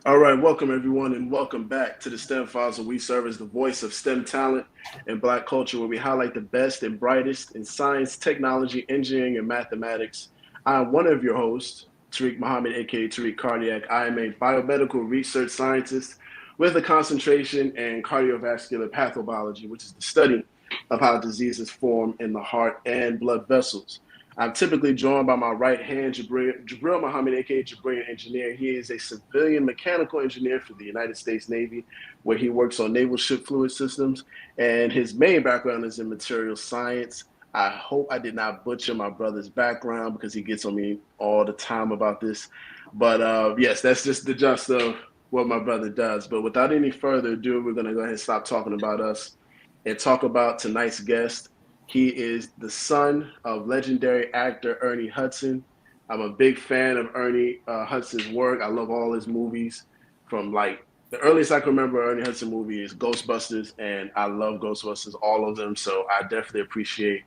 All right, welcome everyone, and welcome back to the STEM Files, where we serve as the voice of STEM talent and Black culture, where we highlight the best and brightest in science, technology, engineering, and mathematics. I'm one of your hosts, Tariq Muhammad, aka Tariq Cardiac. I am a biomedical research scientist with a concentration in cardiovascular pathobiology, which is the study of how diseases form in the heart and blood vessels. I'm typically joined by my right hand, Jabril Muhammad, aka Jabril Engineer. He is a civilian mechanical engineer for the United States Navy, where he works on naval ship fluid systems. And his main background is in material science. I hope I did not butcher my brother's background because he gets on me all the time about this. But yes, that's just the gist of what my brother does. But without any further ado, we're going to go ahead and stop talking about us and talk about tonight's guest. He is the son of legendary actor Ernie Hudson. I'm a big fan of Ernie Hudson's work. I love all his movies. From like the earliest I can remember Ernie Hudson movie is Ghostbusters, and I love Ghostbusters, all of them. So I definitely appreciate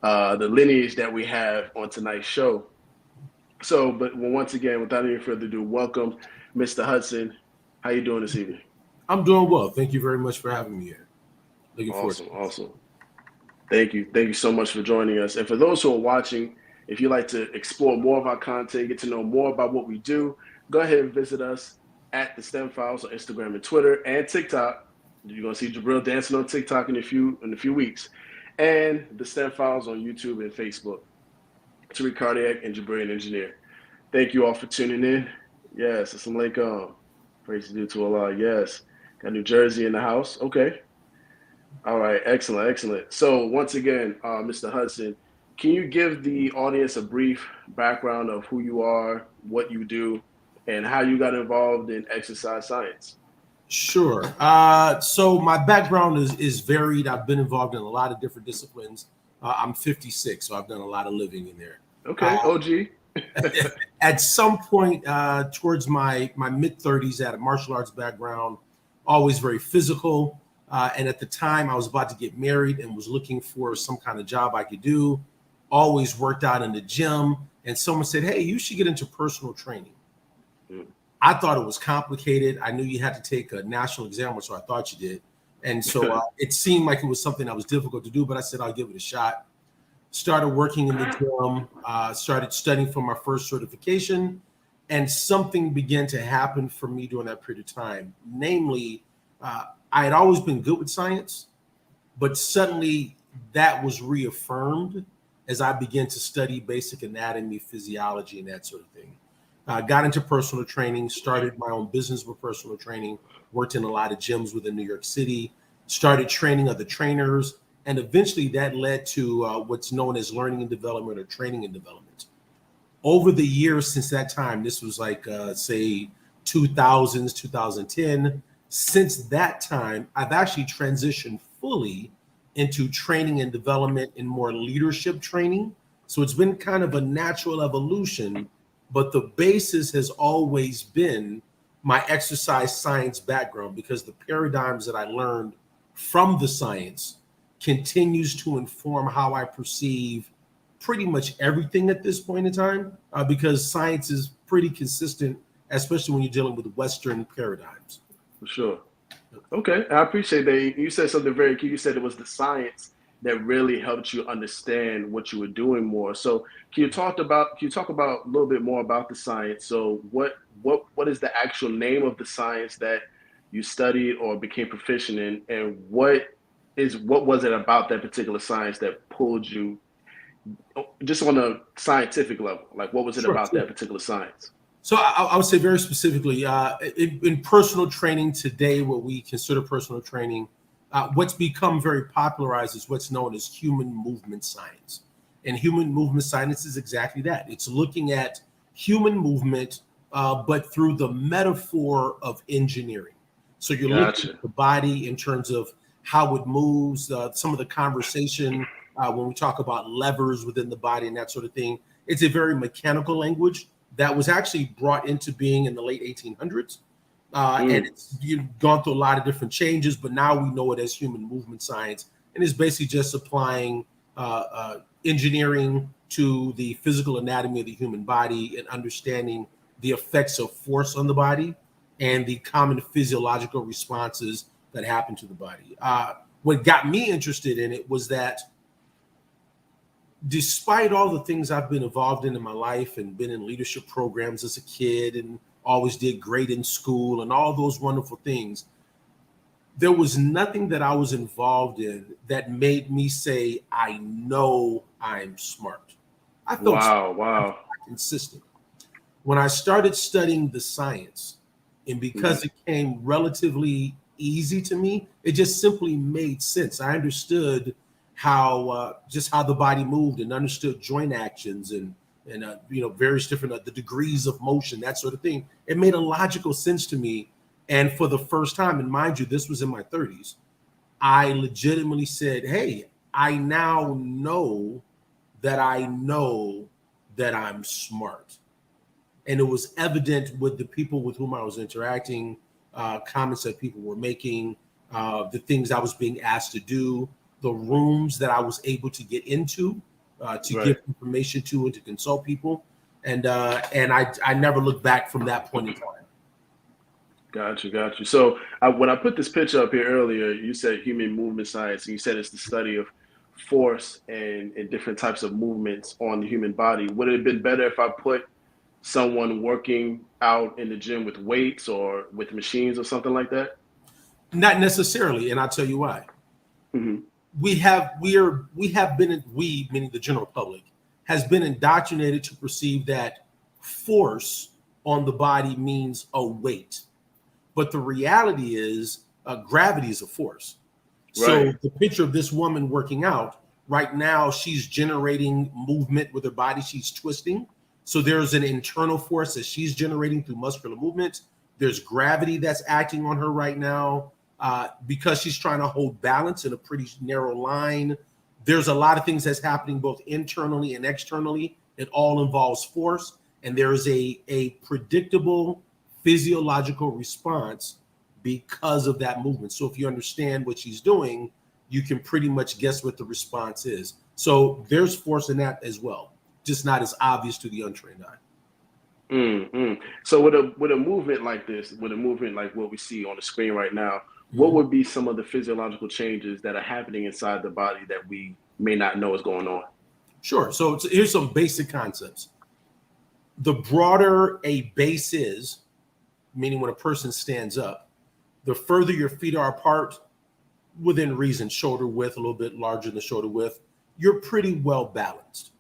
the lineage that we have on tonight's show. So, but once again, without any further ado, welcome, Mr. Hudson. How you doing this evening? I'm doing well. Thank you very much for having me here. Looking forward to it. Awesome. Thank you. Thank you so much for joining us. And for those who are watching, if you'd like to explore more of our content, get to know more about what we do, go ahead and visit us at the STEM Files on Instagram and Twitter and TikTok. You're gonna see Jabril dancing on TikTok in a few weeks, and the STEM Files on YouTube and Facebook. Tariq Cardiac and Jabril Engineer. Thank you all for tuning in. Yes, assalamu alaikum. Praise to Allah. Yes, got New Jersey in the house. Okay. All right, excellent. So once again, Mr. Hudson, can you give the audience a brief background of who you are, what you do, and how you got involved in exercise science? Sure. So my background is varied. I've been involved in a lot of different disciplines. I'm 56, so I've done a lot of living in there. Okay, OG. At some point towards my mid-30s, I had a martial arts background, always very physical. And at the time, I was about to get married and was looking for some kind of job I could do. Always worked out in the gym. And someone said, hey, you should get into personal training. I thought it was complicated. I knew you had to take a national exam, so I thought you did. And so it seemed like it was something that was difficult to do, but I said, I'll give it a shot. Started working in the gym, started studying for my first certification. And something began to happen for me during that period of time. Namely, I had always been good with science, but suddenly that was reaffirmed as I began to study basic anatomy, physiology, and that sort of thing. Got into personal training, started my own business with personal training, worked in a lot of gyms within New York City, started training other trainers, and eventually that led to what's known as learning and development or training and development. Over the years since that time, this was like, say, 2000s, 2010, since that time, I've actually transitioned fully into training and development and more leadership training. So it's been kind of a natural evolution, but the basis has always been my exercise science background, because the paradigms that I learned from the science continues to inform how I perceive pretty much everything at this point in time, because science is pretty consistent, especially when you're dealing with Western paradigms. For sure. Okay, I appreciate that. You said something very key. You said it was the science that really helped you understand what you were doing more. So can you talk about a little bit more about the science? So what is the actual name of the science that you studied or became proficient in, and what was it about that particular science that pulled you just on a scientific level? Like, what was it about that particular science? So I would say very specifically, in personal training today, what we consider personal training, what's become very popularized is what's known as human movement science. And human movement science is exactly that. It's looking at human movement, but through the metaphor of engineering. So you're looking at the body in terms of how it moves, some of the conversation when we talk about levers within the body and that sort of thing. It's a very mechanical language that was actually brought into being in the late 1800s. And it's gone through a lot of different changes, but now we know it as human movement science. And it's basically just applying engineering to the physical anatomy of the human body and understanding the effects of force on the body. and the common physiological responses that happen to the body. What got me interested in it was that despite all the things I've been involved in my life and been in leadership programs as a kid and always did great in school and all those wonderful things, there was nothing that I was involved in that made me say, I know I'm smart. I felt Wow. consistent. When I started studying the science, and because it came relatively easy to me, it just simply made sense. I understood how just how the body moved and understood joint actions and various different the degrees of motion, that sort of thing. It made a logical sense to me. And for the first time, and mind you, this was in my 30s, I legitimately said, hey, I now know that I'm smart. And it was evident with the people with whom I was interacting, comments that people were making, the things I was being asked to do, the rooms that I was able to get into to give information to and to consult people. And I never looked back from that point in time. Got you. So when I put this picture up here earlier, you said human movement science, and you said it's the study of force and different types of movements on the human body. Would it have been better if I put someone working out in the gym with weights or with machines or something like that? Not necessarily, and I'll tell you why. Mm-hmm. We, meaning the general public, has been indoctrinated to perceive that force on the body means a weight. But the reality is gravity is a force. So the picture of this woman working out right now, she's generating movement with her body. She's twisting. So there's an internal force that she's generating through muscular movement. There's gravity that's acting on her right now because she's trying to hold balance in a pretty narrow line. There's a lot of things that's happening both internally and externally. It all involves force. And there's a predictable physiological response because of that movement. So if you understand what she's doing, you can pretty much guess what the response is. So there's force in that as well, just not as obvious to the untrained eye. Mm-hmm. So with a movement like this, with a movement like what we see on the screen right now, what would be some of the physiological changes that are happening inside the body that we may not know is going on? Sure. So here's some basic concepts. The broader a base is, meaning when a person stands up, the further your feet are apart, within reason, shoulder width, a little bit larger than the shoulder width, you're pretty well balanced.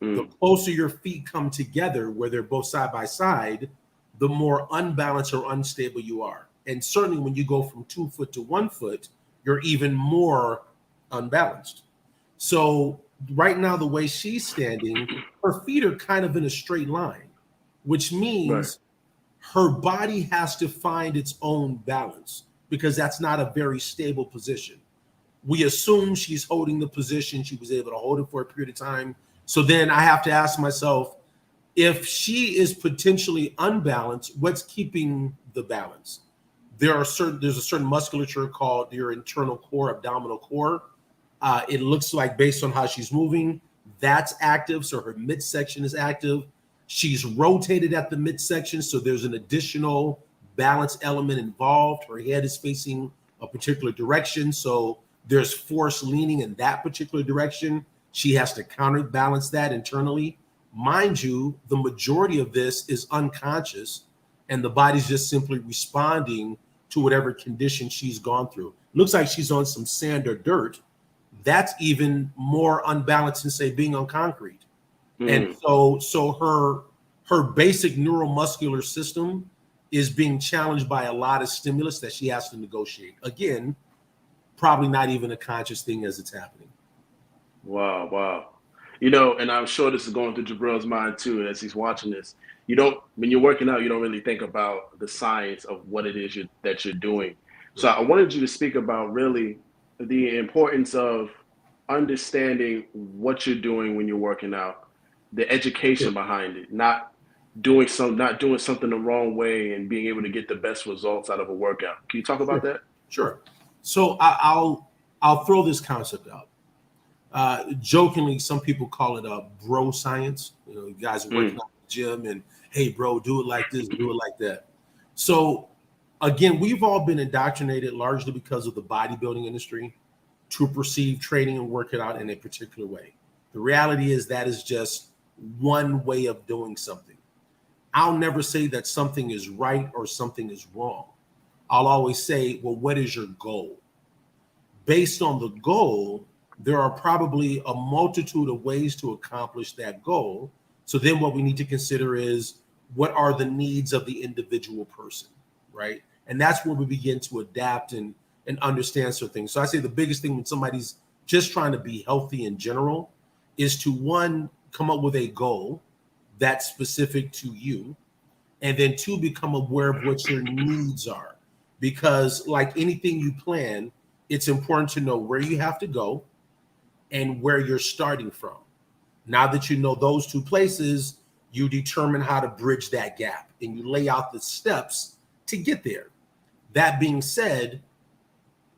The closer your feet come together, where they're both side by side, the more unbalanced or unstable you are. And certainly when you go from 2 foot to 1 foot, you're even more unbalanced. So right now, the way she's standing, her feet are kind of in a straight line, which means her body has to find its own balance because that's not a very stable position. We assume she's holding the position. She was able to hold it for a period of time. So then I have to ask myself, if she is potentially unbalanced, what's keeping the balance? There's a certain musculature called your internal core, abdominal core. It looks like based on how she's moving, that's active. So her midsection is active. She's rotated at the midsection, so there's an additional balance element involved. Her head is facing a particular direction, so there's force leaning in that particular direction. She has to counterbalance that internally. Mind you, the majority of this is unconscious, and the body's just simply responding to whatever condition she's gone through. Looks like she's on some sand or dirt. That's even more unbalanced than, say, being on concrete. And so her basic neuromuscular system is being challenged by a lot of stimulus that she has to negotiate. Again, probably not even a conscious thing as it's happening. Wow. And I'm sure this is going through Jabril's mind too as he's watching this. When you're working out, you don't really think about the science of what it is that you're doing. So I wanted you to speak about really the importance of understanding what you're doing when you're working out, the education behind it, not doing something the wrong way and being able to get the best results out of a workout. Can you talk about that? Sure. So I'll throw this concept out. Jokingly, some people call it a bro science. You guys are working out in the gym and, hey, bro, do it like this, do it like that. So Again, we've all been indoctrinated largely because of the bodybuilding industry to perceive training and working out in a particular way. The reality is that is just one way of doing something. I'll never say that something is right or something is wrong. I'll always say, well, what is your goal? Based on the goal, there are probably a multitude of ways to accomplish that goal. So then what we need to consider is, what are the needs of the individual person, right? And that's where we begin to adapt and understand certain things. So I say the biggest thing when somebody's just trying to be healthy in general is to, one, come up with a goal that's specific to you, and then two, become aware of what your needs are. Because like anything you plan, it's important to know where you have to go and where you're starting from. Now that you know those two places, you determine how to bridge that gap and you lay out the steps to get there. That being said,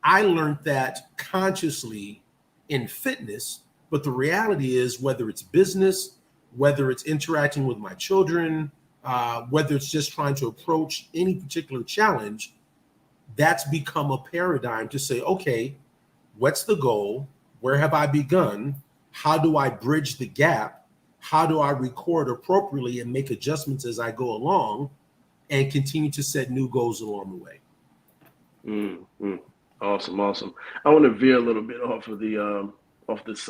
I learned that consciously in fitness, but the reality is, whether it's business, whether it's interacting with my children, whether it's just trying to approach any particular challenge, that's become a paradigm to say, okay, what's the goal? Where have I begun? How do I bridge the gap? How do I record appropriately and make adjustments as I go along and continue to set new goals along the way? Awesome. I want to veer a little bit off of the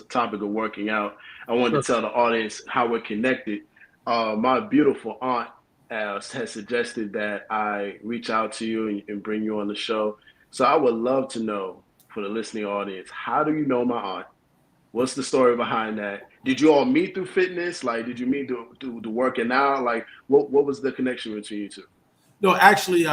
topic of working out. I wanted to tell the audience how we're connected. My beautiful aunt has suggested that I reach out to you and bring you on the show. So I would love to know, for the listening audience, how do you know my aunt? What's the story behind that? Did you all meet through fitness? Like, did you meet through the working out? Like, what was the connection between you two? No, actually,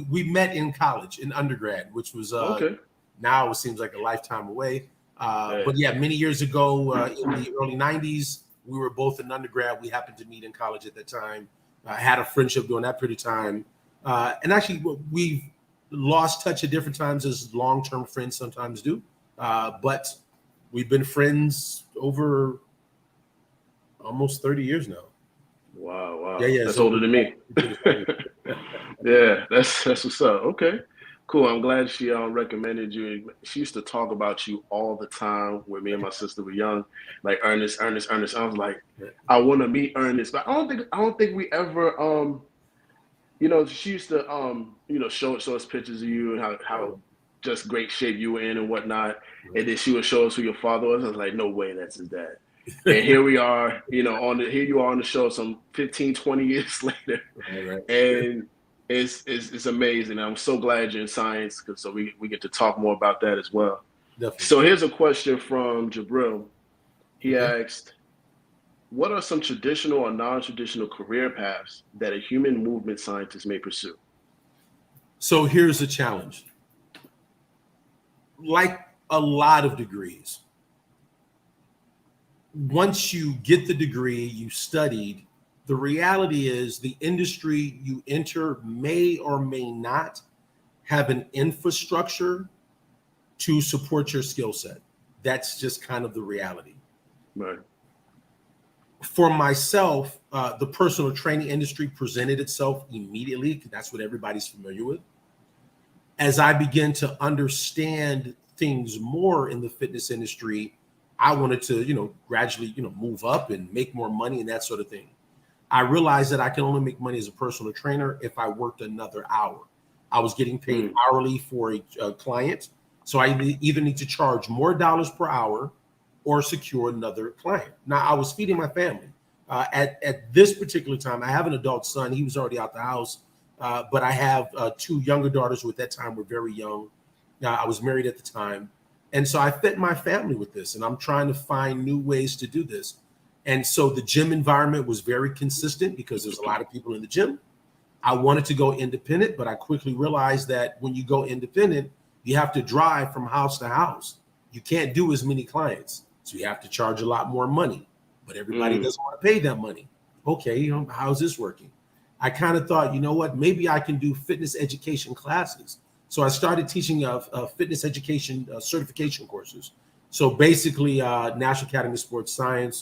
we met in college, in undergrad, which was okay. Now it seems like a lifetime away. But yeah, many years ago, in the early 90s, we were both in undergrad. We happened to meet in college at that time. Had a friendship during that period of time. And actually, we've lost touch at different times, as long-term friends sometimes do. But we've been friends over almost 30 years now. Wow. Yeah. That's older than me. Yeah, that's what's up. Okay, cool. I'm glad she recommended you. She used to talk about you all the time when me and my sister were young, like Ernest. I was like, I want to meet Ernest, but I don't think we ever she used to show us pictures of you and how just great shape you were in and whatnot. And then she would show us who your father was. I was like, no way, that's his dad. And here we are, here you are on the show some 15, 20 years later. Right. And it's amazing. I'm so glad you're in science, so we get to talk more about that as well. Definitely. So here's a question from Jabril. He asked, what are some traditional or non-traditional career paths that a human movement scientist may pursue? So here's the challenge. Like a lot of degrees, once you get the degree, you studied, the reality is the industry you enter may or may not have an infrastructure to support your skill set. That's just kind of the reality. Right. For myself, the personal training industry presented itself immediately, because that's what everybody's familiar with. As I began to understand things more in the fitness industry, I wanted to, gradually, move up and make more money and that sort of thing. I realized that I can only make money as a personal trainer if I worked another hour. I was getting paid hourly for a client. So I either need to charge more dollars per hour or secure another client. Now, I was feeding my family. At this particular time, I have an adult son. He was already out the house. But I have two younger daughters who at that time were very young. I was married at the time. And so I fed my family with this, and I'm trying to find new ways to do this. And so the gym environment was very consistent because there's a lot of people in the gym. I wanted to go independent, but I quickly realized that when you go independent, you have to drive from house to house. You can't do as many clients. So you have to charge a lot more money, but everybody doesn't want to pay that money. Okay, how's this working? I kind of thought, maybe I can do fitness education classes. So I started teaching fitness education certification courses. So basically, National Academy of Sports Science,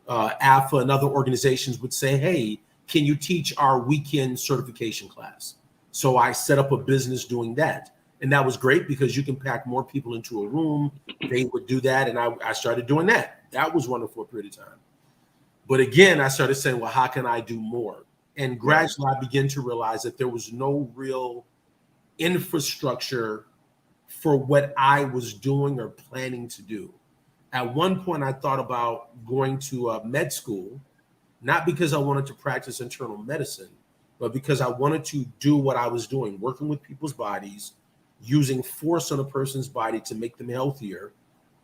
AFA, and other organizations would say, hey, can you teach our weekend certification class? So I set up a business doing that. And that was great because you can pack more people into a room. They would do that. And I started doing that. That was wonderful for a period of time. But again, I started saying, well, how can I do more? And gradually I began to realize that there was no real infrastructure for what I was doing or planning to do. At one point, I thought about going to med school, not because I wanted to practice internal medicine, but because I wanted to do what I was doing, working with people's bodies, using force on a person's body to make them healthier.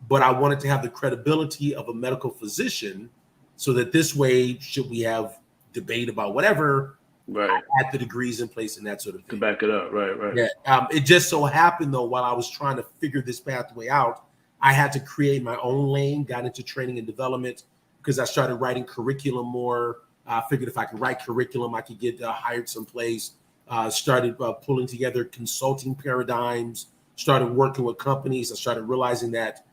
But I wanted to have the credibility of a medical physician so that this way, should we have debate about whatever, I had the degrees in place and that sort of thing. To back it up, right. Yeah. It just so happened, though, while I was trying to figure this pathway out, I had to create my own lane, got into training and development because I started writing curriculum more. I figured if I could write curriculum, I could get hired someplace. Started pulling together consulting paradigms, started working with companies. I started realizing that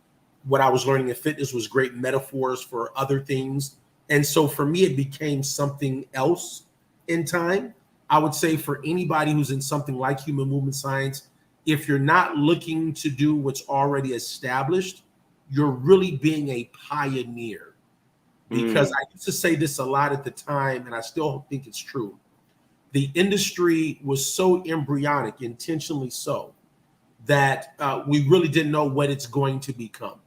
what I was learning in fitness was great metaphors for other things. And so for me, it became something else in time. I would say for anybody who's in something like human movement science, if you're not looking to do what's already established, you're really being a pioneer. Because I used to say this a lot at the time, and I still think it's true. The industry was so embryonic, intentionally so, that we really didn't know what it's going to become.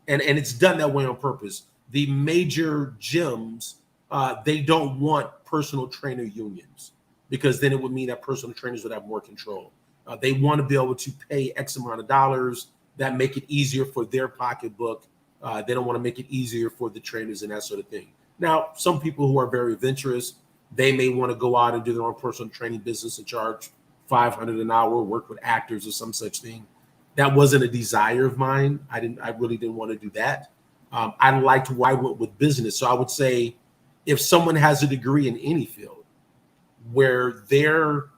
And it's done that way on purpose. The major gyms, they don't want personal trainer unions because then it would mean that personal trainers would have more control. They want to be able to pay X amount of dollars that make it easier for their pocketbook. They don't want to make it easier for the trainers and that sort of thing. Now, some people who are very adventurous, they may want to go out and do their own personal training business and charge $500 an hour, work with actors or some such thing. That wasn't a desire of mine. I really didn't want to do that. I liked where I went with business. So I would say if someone has a degree in any field where their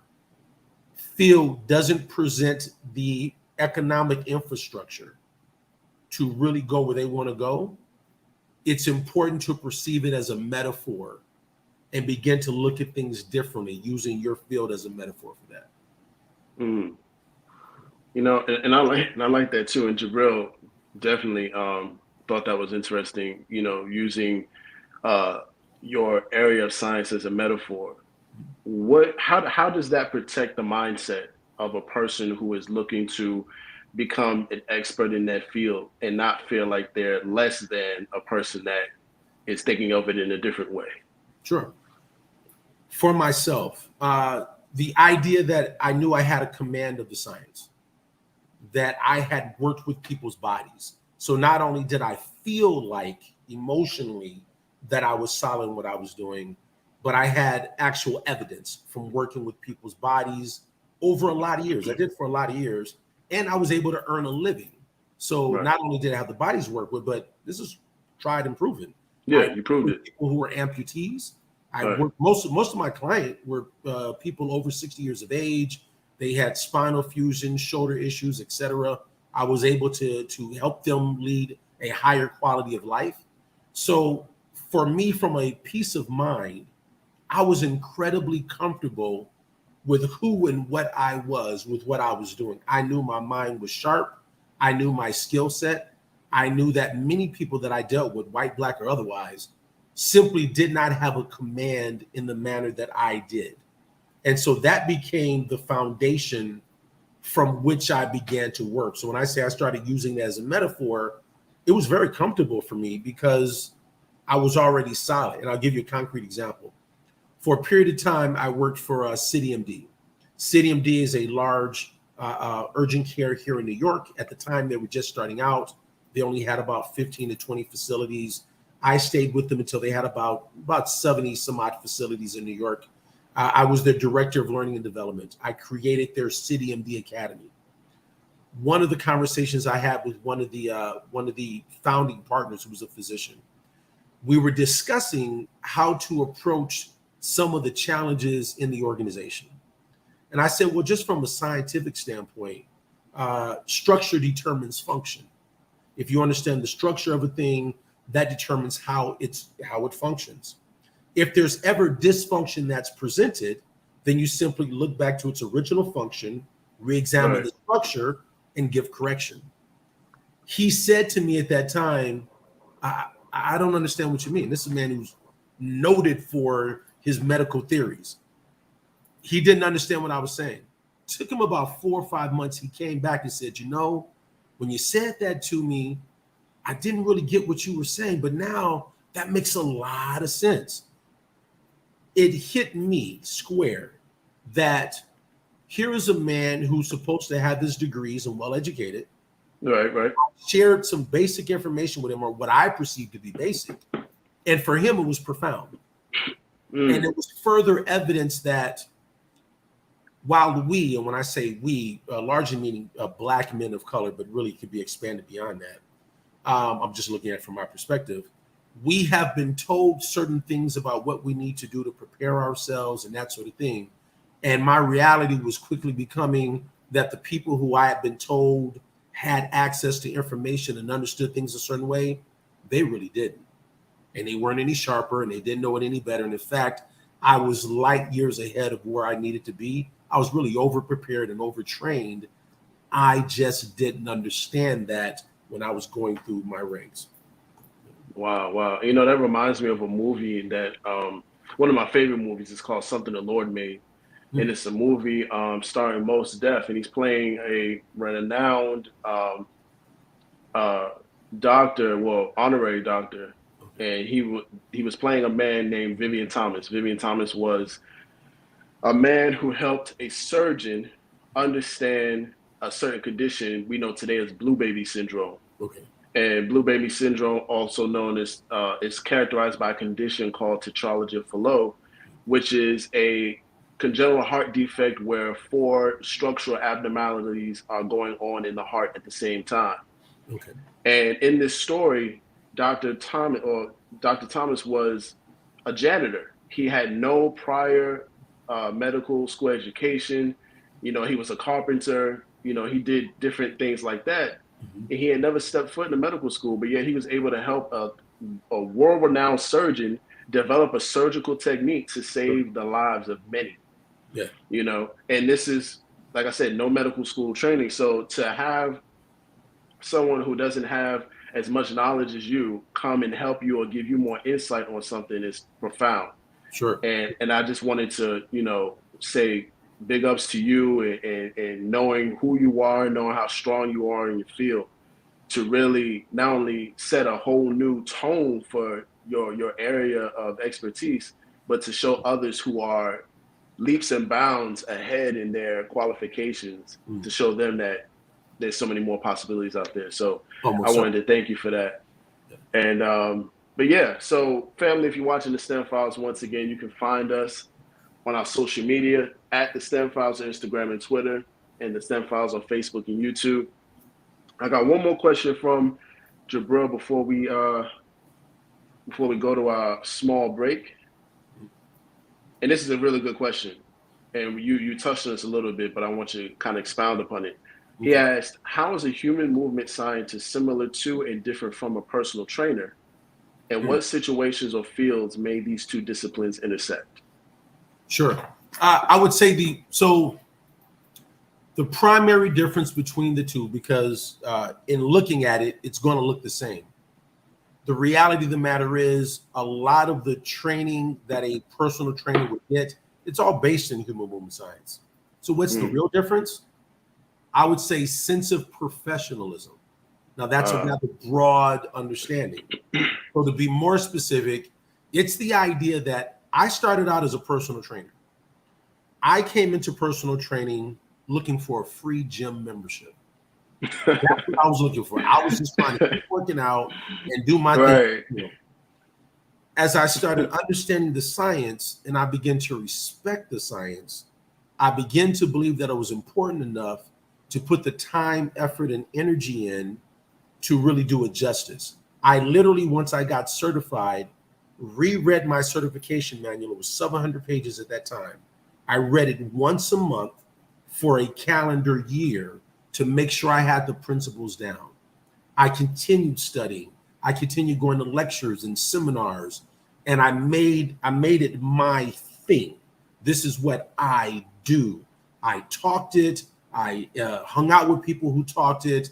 field doesn't present the economic infrastructure to really go where they want to go, it's important to perceive it as a metaphor and begin to look at things differently using your field as a metaphor for that. You know, and I like that too. And Jabril definitely thought that was interesting, you know, using your area of science as a metaphor. How does that protect the mindset of a person who is looking to become an expert in that field and not feel like they're less than a person that is thinking of it in a different way? Sure. For myself, the idea that I knew I had a command of the science, that I had worked with people's bodies. So not only did I feel like emotionally that I was solid in what I was doing, but I had actual evidence from working with people's bodies over a lot of years. I did for a lot of years, and I was able to earn a living. So not only did I have the bodies to work with, but this is tried and proven. Yeah, you proved it. People who were amputees. I worked, most of my clients were people over 60 years of age. They had spinal fusion, shoulder issues, etc. I was able to help them lead a higher quality of life. So for me, from a peace of mind, I was incredibly comfortable with who and what I was, with what I was doing. I knew my mind was sharp. I knew my skill set. I knew that many people that I dealt with, white, black, or otherwise, simply did not have a command in the manner that I did. And so that became the foundation from which I began to work. So when I say I started using it as a metaphor, it was very comfortable for me because I was already solid. And I'll give you a concrete example. For a period of time, I worked for CityMD. CityMD is a large urgent care here in New York. At the time, they were just starting out. They only had about 15 to 20 facilities. I stayed with them until they had about 70 some odd facilities in New York. I was their director of learning and development. I created their CityMD Academy. One of the conversations I had with one of the founding partners, who was a physician, we were discussing how to approach some of the challenges in the organization. And I said, well, just from a scientific standpoint, structure determines function. If you understand the structure of a thing, that determines how it functions. If there's ever dysfunction that's presented, then you simply look back to its original function, re-examine the structure, and give correction. He said to me at that time, I don't understand what you mean. This is a man who's noted for his medical theories. He didn't understand what I was saying. Took him about 4 or 5 months. He came back and said, when you said that to me, I didn't really get what you were saying, but now that makes a lot of sense. It hit me square that here is a man who's supposed to have his degrees and well-educated. Right. I shared some basic information with him, or what I perceived to be basic. And for him, it was profound. And it was further evidence that while we, and when I say we, largely meaning Black men of color, but really could be expanded beyond that. I'm just looking at it from my perspective. We have been told certain things about what we need to do to prepare ourselves and that sort of thing. And my reality was quickly becoming that the people who I had been told had access to information and understood things a certain way, they really didn't. And they weren't any sharper, and they didn't know it any better. And in fact, I was light years ahead of where I needed to be. I was really over-prepared and overtrained. I just didn't understand that when I was going through my ranks. Wow. That reminds me of a movie that one of my favorite movies is called Something the Lord Made. And it's a movie starring Mos Def, and he's playing a renowned doctor, honorary doctor. And he was playing a man named Vivian Thomas. Vivian Thomas was a man who helped a surgeon understand a certain condition we know today as blue baby syndrome. Okay. And blue baby syndrome, also known as, is characterized by a condition called tetralogy of Fallot, which is a congenital heart defect where 4 structural abnormalities are going on in the heart at the same time. Okay. And in this story, Dr. Thomas was a janitor. He had no prior medical school education. He was a carpenter. He did different things like that. And he had never stepped foot in a medical school, but yet he was able to help a world-renowned surgeon develop a surgical technique to save the lives of many. Yeah. And this is, like I said, no medical school training. So to have someone who doesn't have as much knowledge as you come and help you or give you more insight on something is profound. Sure. And I just wanted to, say big ups to you and knowing who you are, knowing how strong you are in your field, to really not only set a whole new tone for your area of expertise, but to show others who are leaps and bounds ahead in their qualifications, to show them that there's so many more possibilities out there. So I wanted to thank you for that. Yeah. And but yeah, so family, if you're watching the STEM Files, once again, you can find us on our social media at the STEM Files on Instagram and Twitter, and the STEM Files on Facebook and YouTube. I got one more question from Jabril before we go to our small break. And this is a really good question. And you touched on this a little bit, but I want you to kind of expound upon it. He asked, how is a human movement scientist similar to and different from a personal trainer? And what situations or fields may these two disciplines intersect? Sure. I would say the primary difference between the two, because in looking at it, it's going to look the same. The reality of the matter is a lot of the training that a personal trainer would get, it's all based in human movement science. So what's the real difference? I would say sense of professionalism. Now that's a rather broad understanding. So to be more specific, it's the idea that I started out as a personal trainer. I came into personal training looking for a free gym membership. That's what I was looking for. I was just trying to keep working out and do my thing. As I started understanding the science and I began to respect the science, I began to believe that it was important enough to put the time, effort, and energy in to really do it justice. I literally, once I got certified, reread my certification manual. It was 700 pages at that time. I read it once a month for a calendar year to make sure I had the principles down. I continued studying. I continued going to lectures and seminars, and I made it my thing. This is what I do. I talked it. I hung out with people who talked it.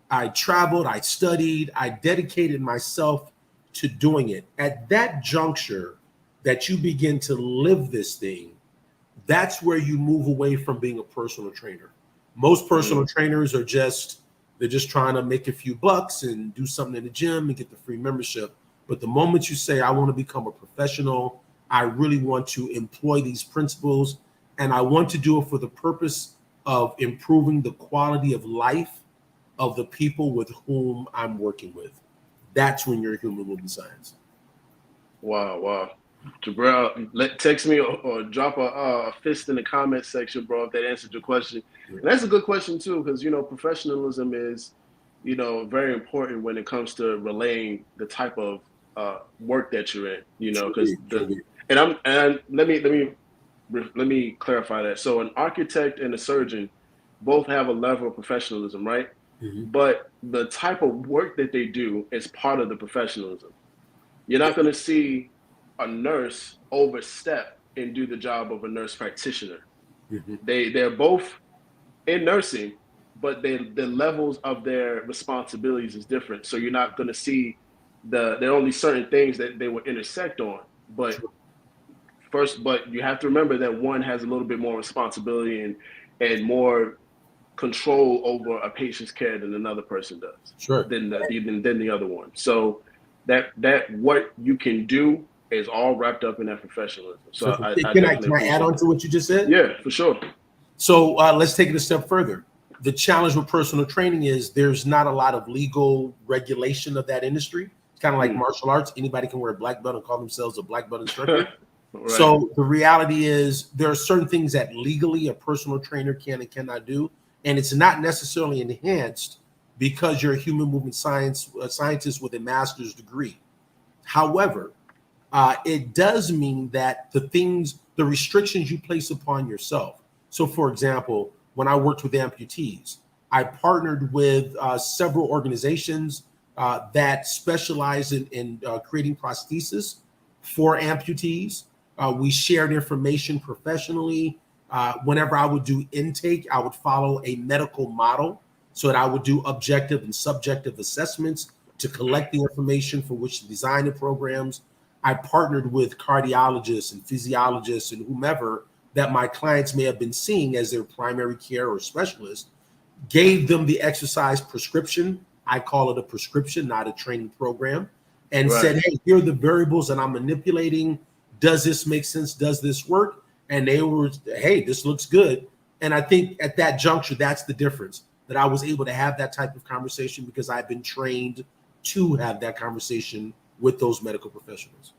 I traveled. I studied. I dedicated myself to doing it. At that juncture, that you begin to live this thing, that's where you move away from being a personal trainer. Most personal trainers are they're just trying to make a few bucks and do something in the gym and get the free membership. But the moment you say, I want to become a professional, I really want to employ these principles, and I want to do it for the purpose of improving the quality of life of the people with whom I'm working with. That's when you're a human movement science. Wow. Jabril, text me or drop a fist in the comment section, bro, if that answered your question. And that's a good question too, because professionalism is, very important when it comes to relaying the type of work that you're in. Because let me clarify that. So an architect and a surgeon both have a level of professionalism, right? Mm-hmm. But the type of work that they do is part of the professionalism. You're not going to see a nurse overstep and do the job of a nurse practitioner. Mm-hmm. They're both in nursing, but the levels of their responsibilities is different. So you're not going to see there are only certain things that they will intersect on. But you have to remember that one has a little bit more responsibility and more control over a patient's care than another person does. Sure. Than the other one. So that what you can do is all wrapped up in that professionalism. So can I add on to what you just said? Yeah, for sure. So let's take it a step further. The challenge with personal training is there's not a lot of legal regulation of that industry. It's kind of like martial arts. Anybody can wear a black belt and call themselves a black belt instructor. Right. So the reality is there are certain things that legally a personal trainer can and cannot do. And it's not necessarily enhanced because you're a human movement scientist with a master's degree. However, it does mean that the restrictions you place upon yourself. So, for example, when I worked with amputees, I partnered with several organizations that specialize in creating prosthesis for amputees. We shared information professionally. Whenever I would do intake, I would follow a medical model so that I would do objective and subjective assessments to collect the information for which to design the programs. I partnered with cardiologists and physiologists and whomever that my clients may have been seeing as their primary care or specialist, gave them the exercise prescription. I call it a prescription, not a training program, and said, hey, here are the variables that I'm manipulating. Does this make sense? Does this work? And they were, hey, this looks good. And I think at that juncture, that's the difference, that I was able to have that type of conversation because I've been trained to have that conversation with those medical professionals.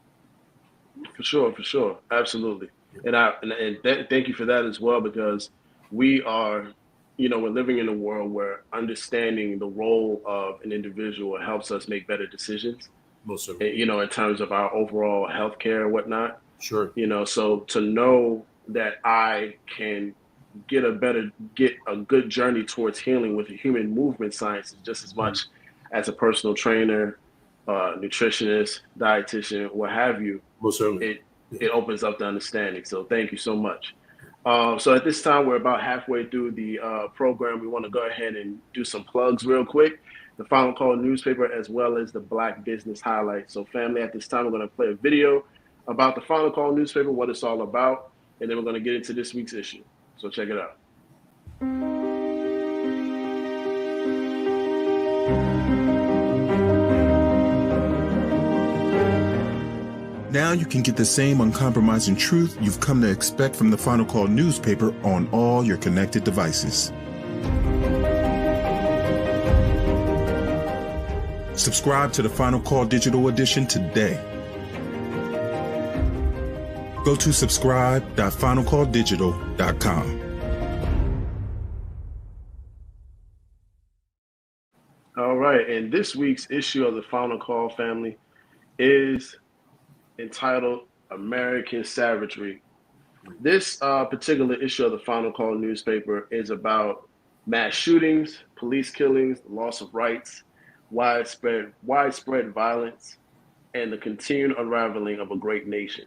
For sure. Absolutely. And thank you for that as well, because we are, we're living in a world where understanding the role of an individual helps us make better decisions. Most certainly. In terms of our overall healthcare and whatnot. Sure. So to know that I can get a good journey towards healing with a human movement science just as much as a personal trainer, nutritionist, dietitian, what have you. Most certainly. It opens up the understanding. So thank you so much. So at this time, we're about halfway through the program. We want to go ahead and do some plugs real quick. The Final Call newspaper, as well as the Black Business Highlights. So family, at this time, we're going to play a video about the Final Call newspaper, what it's all about, and then we're going to get into this week's issue. So check it out. Now you can get the same uncompromising truth you've come to expect from the Final Call newspaper on all your connected devices. Subscribe to the Final Call Digital Edition today. Go to subscribe.finalcalldigital.com. All right, and this week's issue of the Final Call family is entitled American Savagery. This particular issue of the Final Call newspaper is about mass shootings, police killings, the loss of rights, widespread violence, and the continued unraveling of a great nation.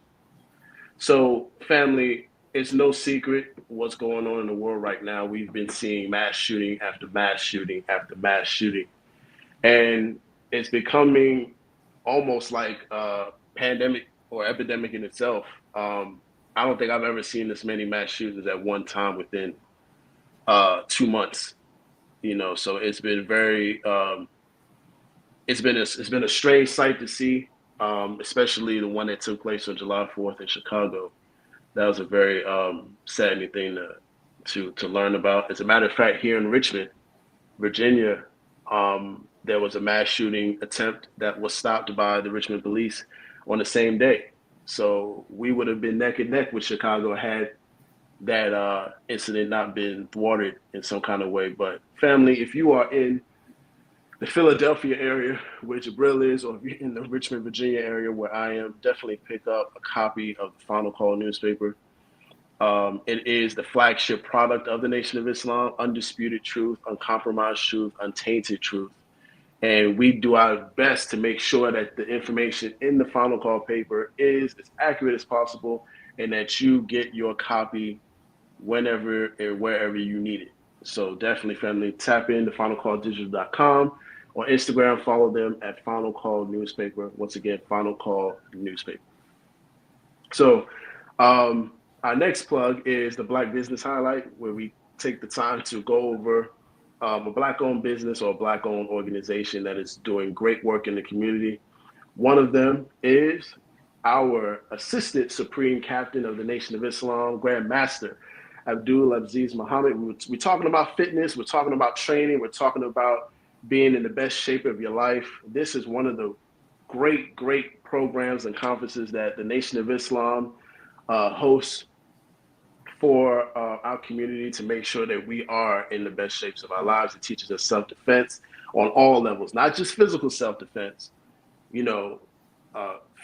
So, family, it's no secret what's going on in the world right now. We've been seeing mass shooting after mass shooting after mass shooting, and it's becoming almost like a pandemic or epidemic in itself. I don't think I've ever seen this many mass shootings at one time within 2 months. So it's been very it's been a strange sight to see, especially the one that took place on July 4th in Chicago. That was a very saddening thing to learn about. As a matter of fact, here in Richmond, Virginia, there was a mass shooting attempt that was stopped by the Richmond police on the same day. So we would have been neck and neck with Chicago had that incident not been thwarted in some kind of way. But family, if you are in the Philadelphia area where Jabril is, or if you're in the Richmond, Virginia area where I am, definitely pick up a copy of the Final Call newspaper. It is the flagship product of the Nation of Islam, undisputed truth, uncompromised truth, untainted truth. And we do our best to make sure that the information in the Final Call paper is as accurate as possible and that you get your copy whenever and wherever you need it. So definitely, family, tap into finalcalldigital.com. On Instagram, follow them at Final Call Newspaper. Once again, Final Call Newspaper. So our next plug is the Black Business Highlight, where we take the time to go over a Black-owned business or a Black-owned organization that is doing great work in the community. One of them is our Assistant Supreme Captain of the Nation of Islam, Grand Master Abdul Aziz Muhammad. We're talking about fitness, we're talking about training, we're talking about being in the best shape of your life. This is one of the great programs and conferences that the Nation of Islam hosts for our community to make sure that we are in the best shapes of our lives. It teaches us self-defense on all levels, not just physical self-defense,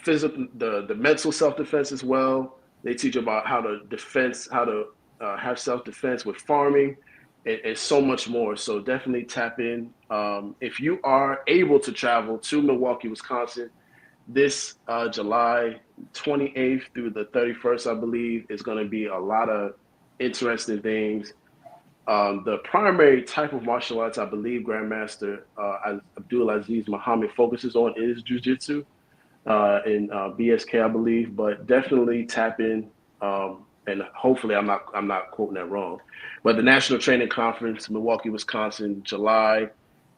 physical, the mental self-defense as well. They teach about how to have self-defense with farming and so much more. So definitely tap in. If you are able to travel to Milwaukee, Wisconsin, this July 28th through the 31st, I believe, is going to be a lot of interesting things. The primary type of martial arts I believe Grandmaster Abdul Aziz Muhammad focuses on is jiu-jitsu and BSK, I believe, but definitely tap in. And hopefully I'm not quoting that wrong, but the National Training Conference, Milwaukee, Wisconsin, July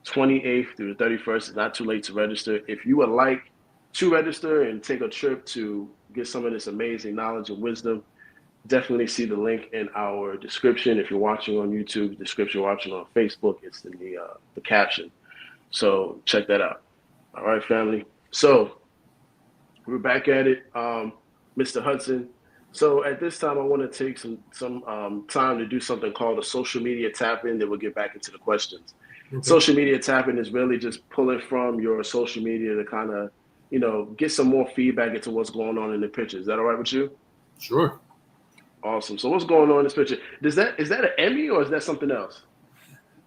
28th through the 31st. It's not too late to register. If you would like to register and take a trip to get some of this amazing knowledge and wisdom, definitely see the link in our description. If you're watching on YouTube, description, watching on Facebook, it's in the caption. So check that out. All right, family. So we're back at it. Mr. Hudson. So at this time, I want to take some time to do something called a social media tap-in, then we'll get back into the questions. Okay. Social media tap-in is really just pulling from your social media to kind of, get some more feedback into what's going on in the picture. Is that all right with you? Sure. Awesome. So what's going on in this picture? Is that an Emmy or is that something else?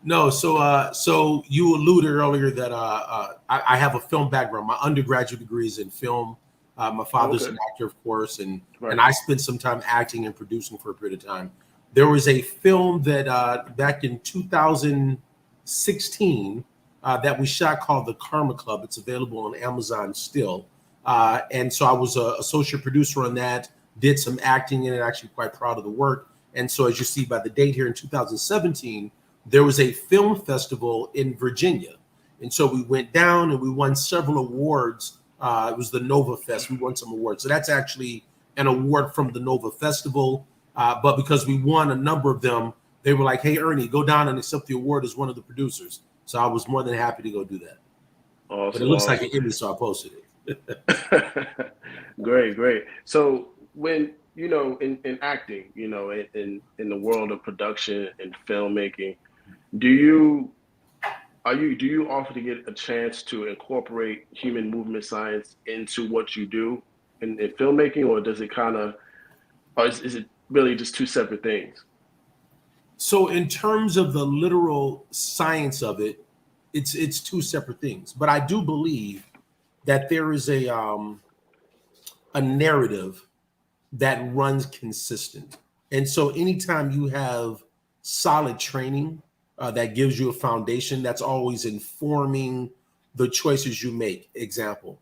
No. So you alluded earlier that I have a film background. My undergraduate degree is in film. My father's an actor, of course, and I spent some time acting and producing for a period of time. There was a film that back in 2016 that we shot called The Karma Club. It's available on Amazon still. And so I was an associate producer on that, did some acting in it, actually quite proud of the work. And so as you see by the date here in 2017, there was a film festival in Virginia. And so we went down and we won several awards. It was the Nova Fest. We won some awards. So that's actually an award from the Nova Festival. But because we won a number of them, they were like, hey, Ernie, go down and accept the award as one of the producers. So I was more than happy to go do that. Awesome. But it looks like an Emmy, so I posted it. Great. So when, in acting, in the world of production and filmmaking, do you often to get a chance to incorporate human movement science into what you do in filmmaking, or does it is it really just two separate things? So in terms of the literal science of it, it's two separate things. But I do believe that there is a narrative that runs consistent. And so anytime you have solid training that gives you a foundation, that's always informing the choices you make. Example,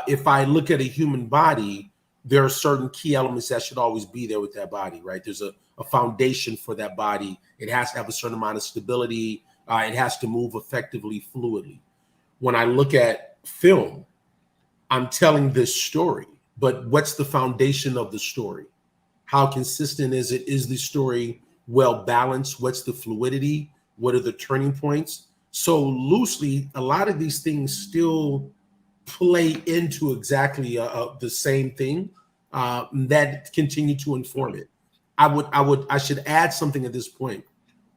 if I look at a human body, there are certain key elements that should always be there with that body, right? There's a foundation for that body. It has to have a certain amount of stability. It has to move effectively, fluidly. When I look at film, I'm telling this story, but what's the foundation of the story? How consistent is it? Is the story well balanced? What's the fluidity? What are the turning points? So loosely, a lot of these things still play into exactly the same thing that continue to inform it. I should add something at this point.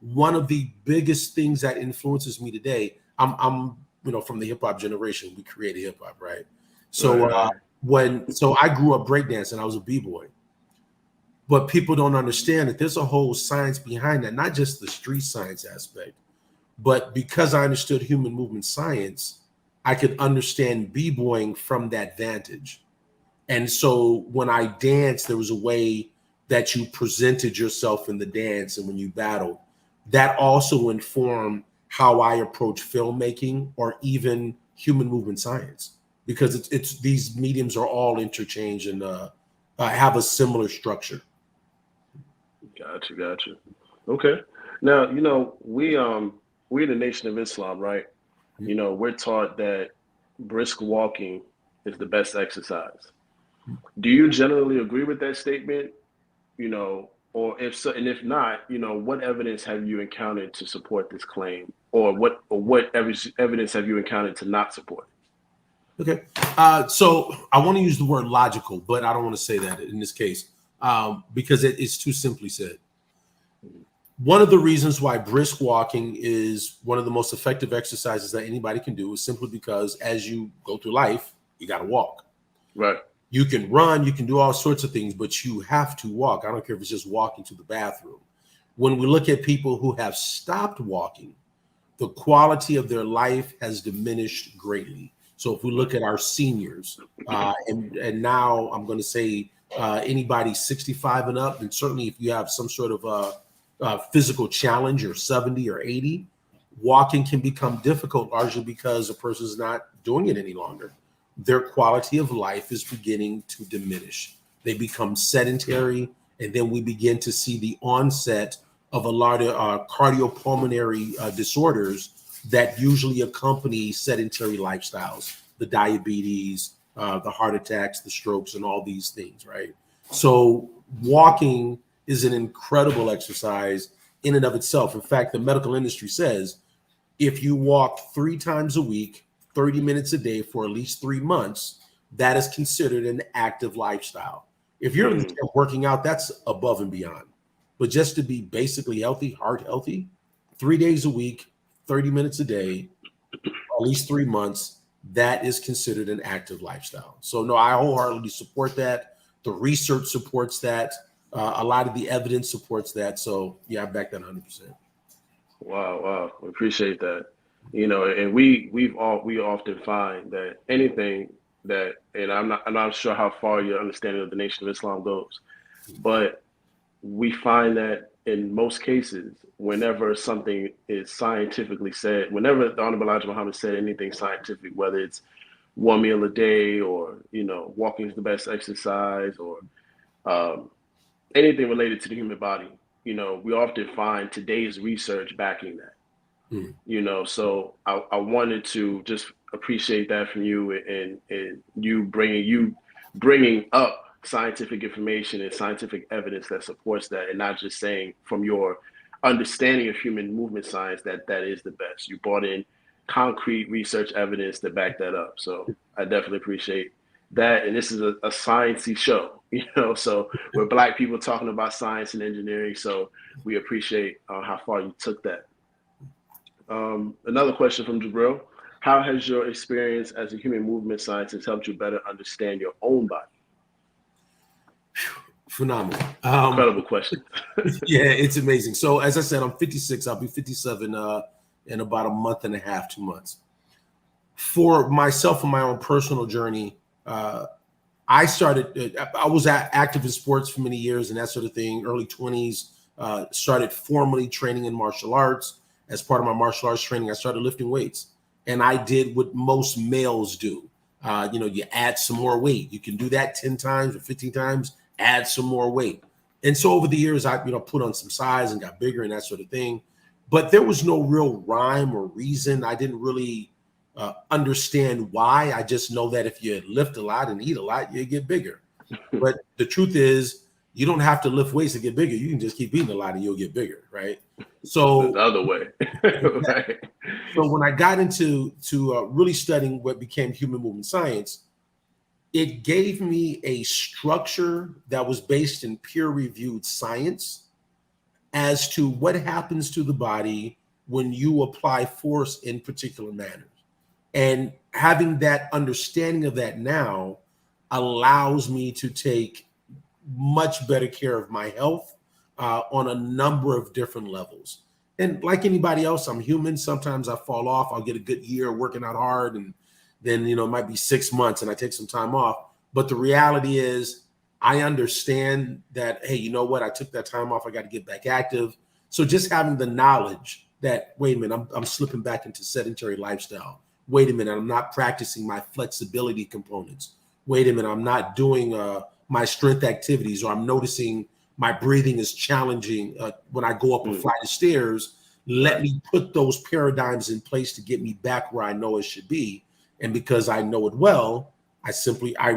One of the biggest things that influences me today, I'm from the hip hop generation. We created hip hop, right? So I grew up breakdancing. I was a b-boy. But people don't understand that there's a whole science behind that, not just the street science aspect, but because I understood human movement science, I could understand b-boying from that vantage. And so when I danced, there was a way that you presented yourself in the dance, and when you battled, that also informed how I approach filmmaking or even human movement science, because it's these mediums are all interchanged and have a similar structure. Gotcha. Okay. Now, we're the Nation of Islam, right? We're taught that brisk walking is the best exercise. Do you generally agree with that statement? Or if so, and if not, what evidence have you encountered to support this claim, or what evidence have you encountered to not support it? Okay. So I want to use the word logical, but I don't want to say that in this case because it's too simply said. One of the reasons why brisk walking is one of the most effective exercises that anybody can do is simply because as you go through life, you got to walk. Right. You can run, you can do all sorts of things, but you have to walk. I don't care if it's just walking to the bathroom. When we look at people who have stopped walking, the quality of their life has diminished greatly. So if we look at our seniors, and now I'm going to say anybody 65 and up, and certainly if you have some sort of physical challenge, or 70 or 80, walking can become difficult largely because a person's not doing it any longer. Their quality of life is beginning to diminish. They become sedentary, and then we begin to see the onset of a lot of cardiopulmonary disorders that usually accompany sedentary lifestyles, the diabetes, the heart attacks, the strokes, and all these things, right? So walking is an incredible exercise in and of itself. In fact, the medical industry says if you walk 3 times a week, 30 minutes a day for at least 3 months, that is considered an active lifestyle. If you're in the gym working out, that's above and beyond. But just to be basically healthy, heart healthy, 3 days a week, 30 minutes a day, at least 3 months, that is considered an active lifestyle. So no, I wholeheartedly support that. The research supports that. A lot of the evidence supports that. So yeah, I back that 100%. Wow. We appreciate that. And we often find that anything that, and I'm not sure how far your understanding of the Nation of Islam goes, but we find that in most cases, whenever something is scientifically said, whenever the Honorable Elijah Muhammad said anything scientific, whether it's 1 meal a day, or walking is the best exercise, or anything related to the human body, we often find today's research backing that. So I wanted to just appreciate that from you, and you bringing up scientific information and scientific evidence that supports that, and not just saying from your understanding of human movement science that is the best. You brought in concrete research evidence to back that up. So I definitely appreciate that. And this is a sciencey show, so we're Black people talking about science and engineering. So we appreciate how far you took that. Another question from Jabril: how has your experience as a human movement scientist helped you better understand your own body? Phenomenal. Incredible question. Yeah, it's amazing. So as I said, I'm 56. I'll be 57 in about a month and a half, 2 months. For myself and my own personal journey, I I started, I was active in sports for many years and that sort of thing, early 20s, started formally training in martial arts. As part of my martial arts training, I started lifting weights. And I did what most males do. You add some more weight. You can do that 10 times or 15 times, add some more weight. And so over the years, I put on some size and got bigger and that sort of thing. But there was no real rhyme or reason. I didn't really understand why. I just know that if you lift a lot and eat a lot, you get bigger. But the truth is, you don't have to lift weights to get bigger. You can just keep eating a lot and you'll get bigger, right? So the other way. Right. So when I got into really studying what became human movement science, it gave me a structure that was based in peer-reviewed science as to what happens to the body when you apply force in particular manners. And having that understanding of that now allows me to take much better care of my health on a number of different levels. And like anybody else, I'm human. Sometimes I fall off. I'll get a good year working out hard, and then, it might be 6 months and I take some time off. But the reality is I understand that, hey, you know what? I took that time off. I got to get back active. So just having the knowledge that, wait a minute, I'm slipping back into sedentary lifestyle. Wait a minute, I'm not practicing my flexibility components. Wait a minute, I'm not doing my strength activities, or I'm noticing my breathing is challenging when I go up a flight of stairs. Let me put those paradigms in place to get me back where I know it should be. And because I know it well, I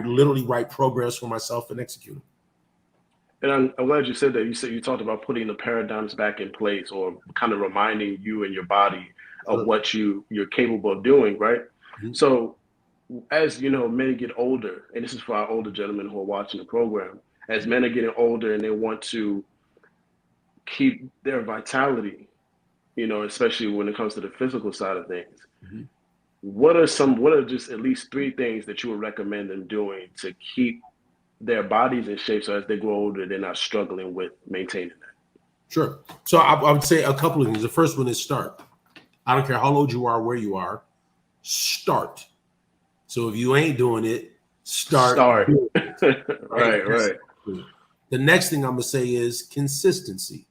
literally write programs for myself and execute them. And I'm glad you said that. You talked about putting the paradigms back in place, or kind of reminding you and your body of what you're capable of doing, right? Mm-hmm. So as men get older, and this is for our older gentlemen who are watching the program, as men are getting older and they want to keep their vitality, especially when it comes to the physical side of things, mm-hmm. What are just at least 3 things that you would recommend them doing to keep their bodies in shape, so as they grow older, they're not struggling with maintaining that? Sure. So I would say a couple of things. The first one is start. I don't care how old you are, where you are, start. So if you ain't doing it, start. Right. The next thing I'm going to say is consistency.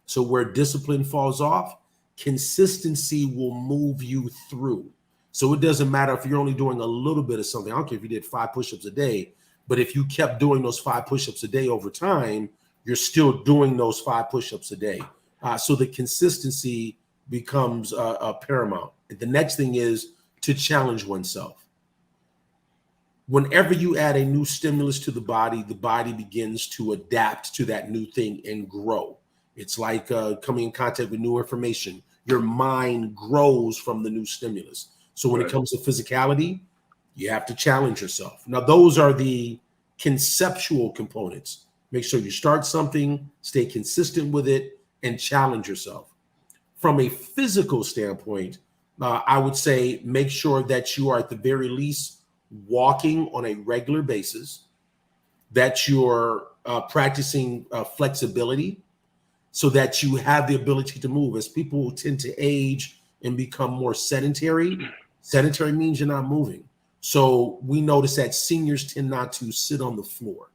So where discipline falls off, consistency will move you through. So it doesn't matter if you're only doing a little bit of something. I don't care if you did 5 push-ups a day, but if you kept doing those 5 push-ups a day over time, you're still doing those 5 push-ups a day. So the consistency becomes paramount. The next thing is to challenge oneself. Whenever you add a new stimulus to the body begins to adapt to that new thing and grow. It's like coming in contact with new information. Your mind grows from the new stimulus. So when it comes to physicality, you have to challenge yourself. Now, those are the conceptual components. Make sure you start something, stay consistent with it, and challenge yourself. From a physical standpoint, I would say make sure that you are at the very least walking on a regular basis, that you're practicing flexibility so that you have the ability to move. As people tend to age and become more sedentary means you're not moving. So we notice that seniors tend not to sit on the floor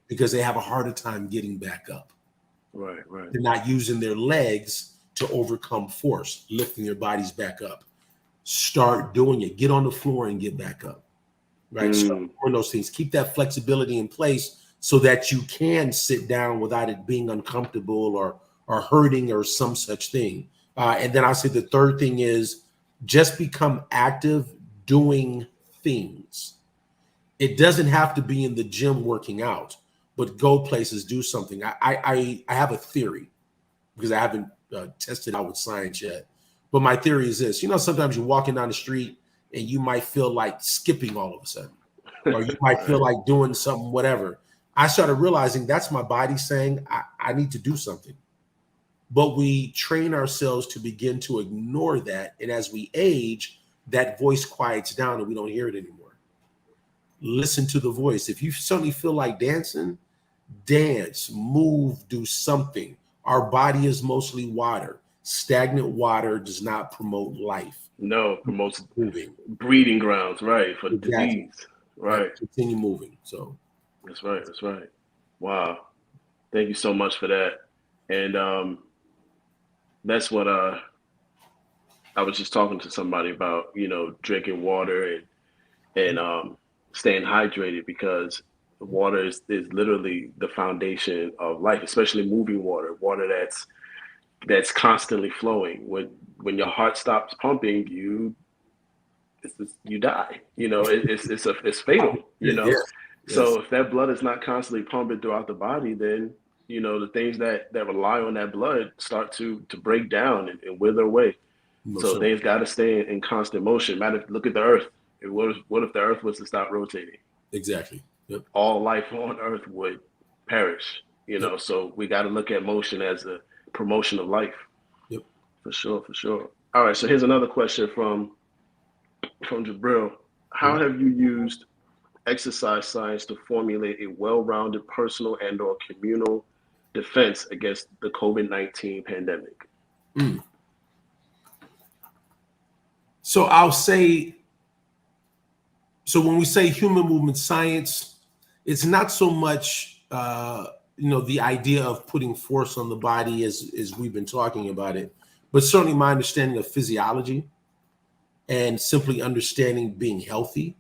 because they have a harder time getting back up. Right. They're not using their legs to overcome force, lifting their bodies back up. Start doing it. Get on the floor and get back up. Right. Start doing those things. Keep that flexibility in place so that you can sit down without it being uncomfortable or hurting or some such thing. And then I'll say the third thing is just become active doing things. It doesn't have to be in the gym working out, but go places, do something. I have a theory because I haven't tested out with science yet. But my theory is this: sometimes you're walking down the street and you might feel like skipping all of a sudden, or you might feel like doing something, whatever. I started realizing that's my body saying I need to do something. But we train ourselves to begin to ignore that. And as we age, that voice quiets down and we don't hear it anymore. Listen to the voice. If you suddenly feel like dancing, dance, move, do something. Our body is mostly water. Stagnant water does not promote life. No, promotes moving. Breeding grounds, right, for disease. Right. Continue moving. So That's right. That's right. Wow. Thank you so much for that. And that's what I was just talking to somebody about, drinking water and staying hydrated, because water is literally the foundation of life, especially moving water that's constantly flowing. When your heart stops pumping, you die. It's fatal. yeah. Yes. So if that blood is not constantly pumping throughout the body, then the things that rely on that blood start to break down and wither away. So Most things got to stay in constant motion. Look at the Earth. What if the Earth was to stop rotating? exactly. Yep. All life on Earth would perish. Yep. So we got to look at motion as a promotion of life. Yep. For sure, for sure. All right. So here's another question from Jabril. How have you used exercise science to formulate a well-rounded personal and/or communal defense against the COVID-19 pandemic? So I'll say, so when we say human movement science, it's not so much, the idea of putting force on the body as we've been talking about it, but certainly my understanding of physiology and simply understanding being healthy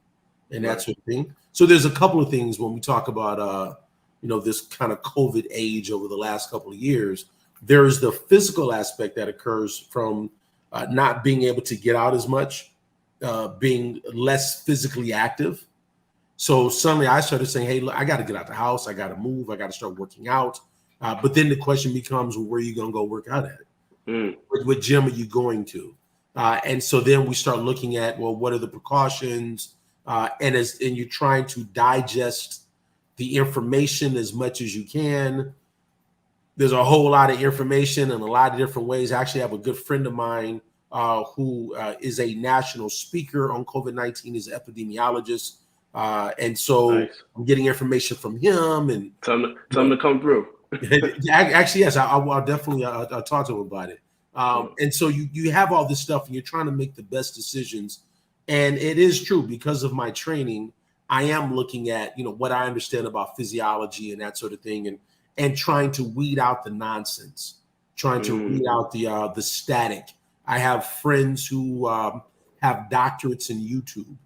and that sort of thing. So there's a couple of things when we talk about, this kind of COVID age over the last couple of years. There is the physical aspect that occurs from not being able to get out as much, being less physically active. So suddenly I started saying, hey, look, I got to get out the house. I got to move. I got to start working out. But then the question becomes, well, where are you going to go work out at? What gym are you going to? And so then we start looking at, well, what are the precautions? And you're trying to digest the information as much as you can. There's a whole lot of information in a lot of different ways. I actually have a good friend of mine who is a national speaker on COVID-19, is an epidemiologist. And so nice. I'm getting information from him. And tell him to come through. Actually, yes, I'll definitely I'll talk to him about it. And so you have all this stuff and you're trying to make the best decisions. And it is true, because of my training, I am looking at, what I understand about physiology and that sort of thing, and trying to weed out the nonsense, trying to weed out the static. I have friends who have doctorates in YouTube.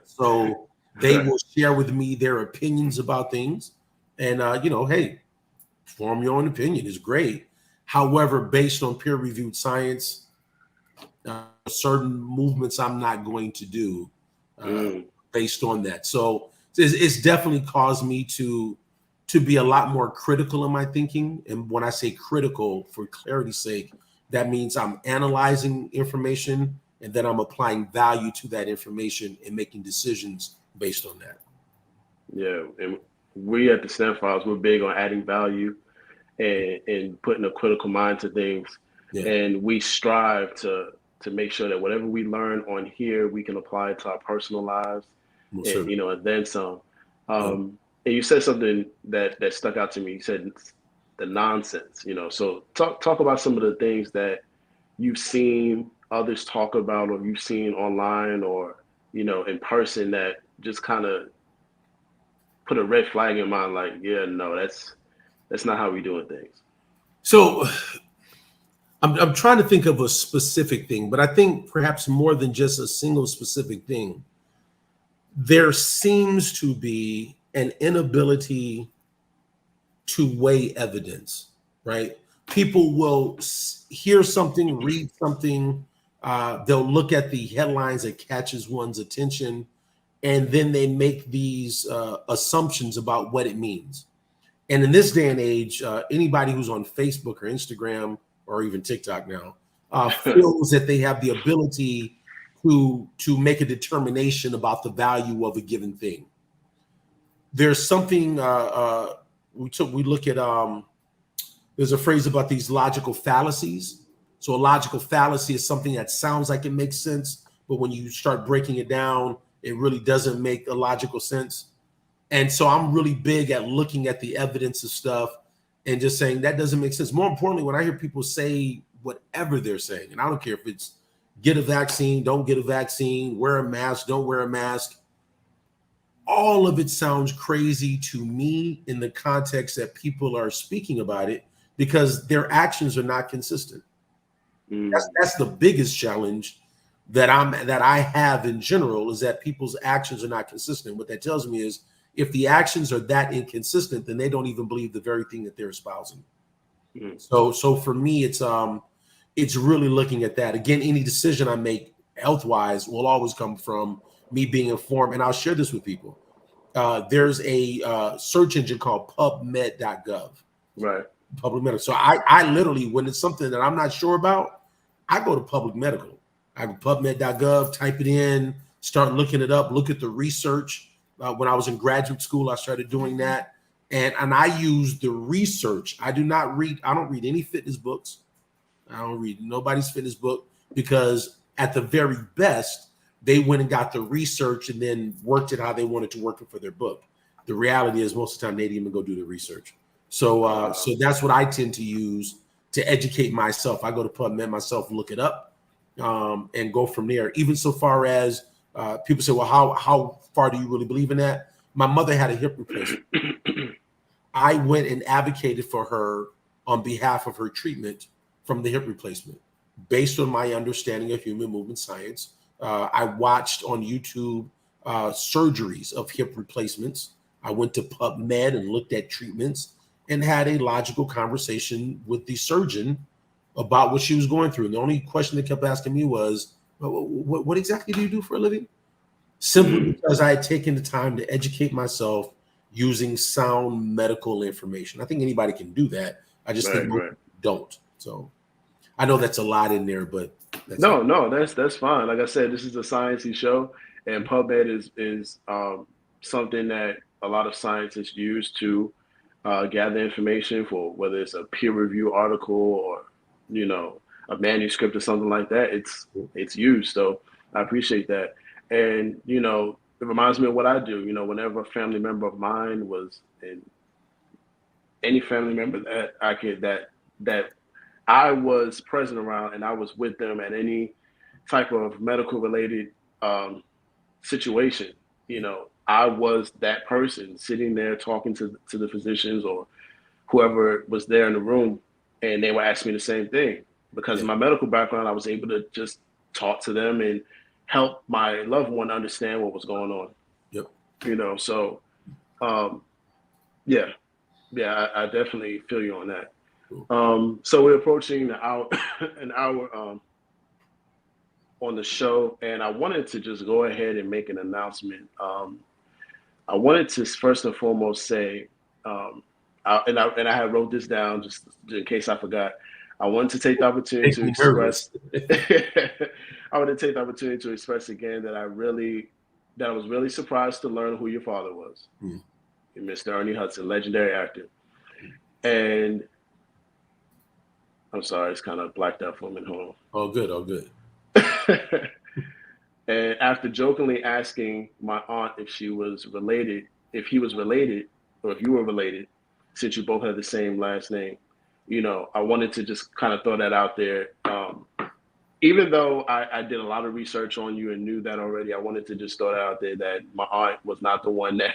So they will share with me their opinions about things. And, hey, form your own opinion is great. However, based on peer-reviewed science, certain movements I'm not going to do based on that. So it's definitely caused me to be a lot more critical in my thinking. And when I say critical, for clarity's sake, that means I'm analyzing information and then I'm applying value to that information and making decisions based on that. Yeah, and we at the STEM Files, we're big on adding value and putting a critical mind to things. Yeah. And we strive to make sure that whatever we learn on here, we can apply it to our personal lives, and and then some. And you said something that stuck out to me. You said the nonsense, So talk about some of the things that you've seen others talk about, or you've seen online, or in person, that just kind of put a red flag in your mind, like, yeah, no, that's not how we're doing things. So I'm trying to think of a specific thing, but I think perhaps more than just a single specific thing, there seems to be an inability to weigh evidence, right? People will hear something, read something, they'll look at the headlines that catches one's attention, and then they make these assumptions about what it means. And in this day and age, anybody who's on Facebook or Instagram or even TikTok now feels that they have the ability to make a determination about the value of a given thing. There's something we look at. There's a phrase about these logical fallacies. So a logical fallacy is something that sounds like it makes sense, but when you start breaking it down, it really doesn't make a logical sense. And so I'm really big at looking at the evidence of stuff and just saying that doesn't make sense. More importantly, when I hear people say whatever they're saying, and I don't care if it's get a vaccine, don't get a vaccine, wear a mask, don't wear a mask, all of it sounds crazy to me in the context that people are speaking about it because their actions are not consistent. That's the biggest challenge that I have in general, is that people's actions are not consistent. What that tells me is if the actions are that inconsistent, then they don't even believe the very thing that they're espousing. So for me, it's really looking at that. Again, any decision I make health-wise will always come from me being informed. And I'll share this with people. There's a search engine called PubMed.gov. Right. Public medical. So I literally, when it's something that I'm not sure about, I go to public medical. I go PubMed.gov, type it in, start looking it up, look at the research. When I was in graduate school, I started doing that. And I use the research. I don't read any fitness books. I don't read nobody's fitness book, because at the very best, they went and got the research and then worked it how they wanted to work it for their book. The reality is most of the time they didn't even go do the research. So that's what I tend to use to educate myself. I go to PubMed myself, look it up, and go from there. Even so far as people say, well, how far do you really believe in that? My mother had a hip replacement. I went and advocated for her on behalf of her treatment from the hip replacement, based on my understanding of human movement science. I watched on YouTube surgeries of hip replacements. I went to PubMed and looked at treatments and had a logical conversation with the surgeon about what she was going through. And the only question they kept asking me was, what exactly do you do for a living? Simply because I had taken the time to educate myself using sound medical information. I think anybody can do that. I just think most don't. So I know that's a lot in there, but that's that's fine. Like I said, this is a sciencey show, and PubMed is something that a lot of scientists use to gather information for, whether it's a peer review article or a manuscript or something like that. It's used. So I appreciate that. And it reminds me of what I do. Whenever a family member of mine was in, any family member that I was present around, and I was with them at any type of medical related situation, I was that person sitting there talking to the physicians or whoever was there in the room, and they were asking me the same thing. Because of my medical background, I was able to just talk to them and help my loved one understand what was going on. Yep. So I definitely feel you on that. So we're approaching an hour on the show, and I wanted to just go ahead and make an announcement. I wanted to first and foremost say, and I had wrote this down just in case I forgot. I wanted to take the opportunity to express. I wanted to take the opportunity to express again that I was really surprised to learn who your father was, Mr. Ernie Hudson, legendary actor. And I'm sorry, it's kind of blacked out for me. Hold on. All good. And after jokingly asking my aunt if he was related, or if you were related, since you both had the same last name, I wanted to just kind of throw that out there. Even though I did a lot of research on you and knew that already, I wanted to just throw that out there that my aunt was not the one that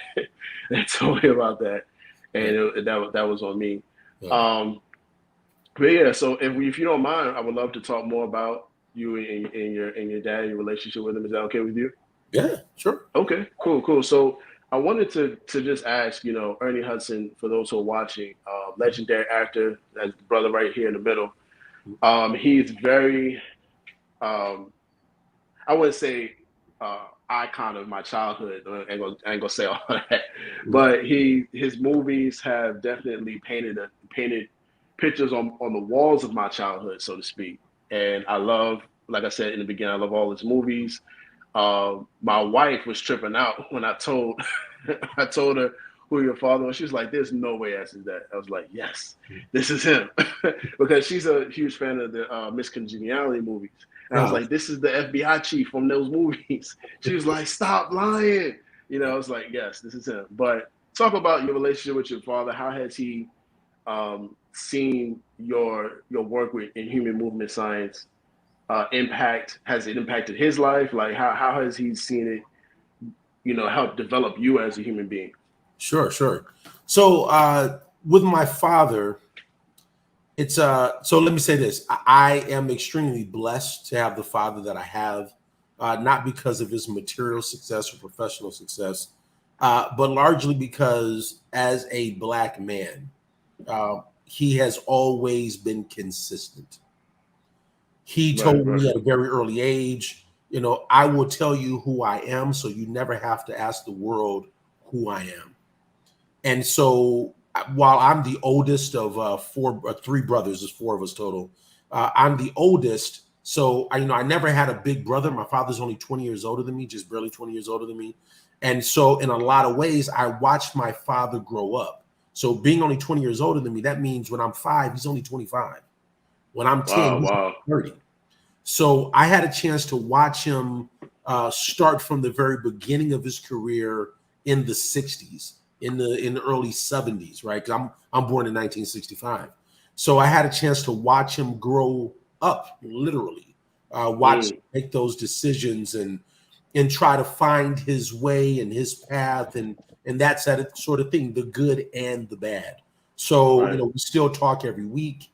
told me about that, and that was on me. Yeah. But yeah, so if you don't mind, I would love to talk more about you and your dad, your relationship with him. Is that okay with you? Yeah, sure. Okay, cool. So I wanted to just ask, Ernie Hudson, for those who are watching, legendary actor, as the brother right here in the middle. He's very, I wouldn't say icon of my childhood. I ain't gonna say all that, but his movies have definitely painted pictures on the walls of my childhood, so to speak. And I love, like I said in the beginning, I love all his movies. My wife was tripping out when I told her who your father was. She was like, "There's no way that's his dad." I was like, "Yes, this is him," because she's a huge fan of the Miss Congeniality movies. And I was like, "This is the FBI chief from those movies." She was like, "Stop lying." I was like, "Yes, this is him." But talk about your relationship with your father. How has he seen your work in human movement science impact? Has it impacted his life? Like how has he seen it, help develop you as a human being? Sure. So with my father, it's so let me say this. I am extremely blessed to have the father that I have, not because of his material success or professional success, but largely because as a Black man, he has always been consistent. He Right, told right. me at a very early age, I will tell you who I am, so you never have to ask the world who I am. And so while I'm the oldest of three brothers, there's four of us total. I'm the oldest. So I never had a big brother. My father's only 20 years older than me, just barely 20 years older than me. And so in a lot of ways, I watched my father grow up. So being only 20 years older than me, that means when I'm 5, he's only 25. When I'm 10, he's Wow. 30. So I had a chance to watch him start from the very beginning of his career in the 60s, in the early 70s, right? Because I'm born in 1965. So I had a chance to watch him grow up, literally, watch him make those decisions and try to find his way and his path, and that's that sort of thing, the good and the bad. So Right. we still talk every week.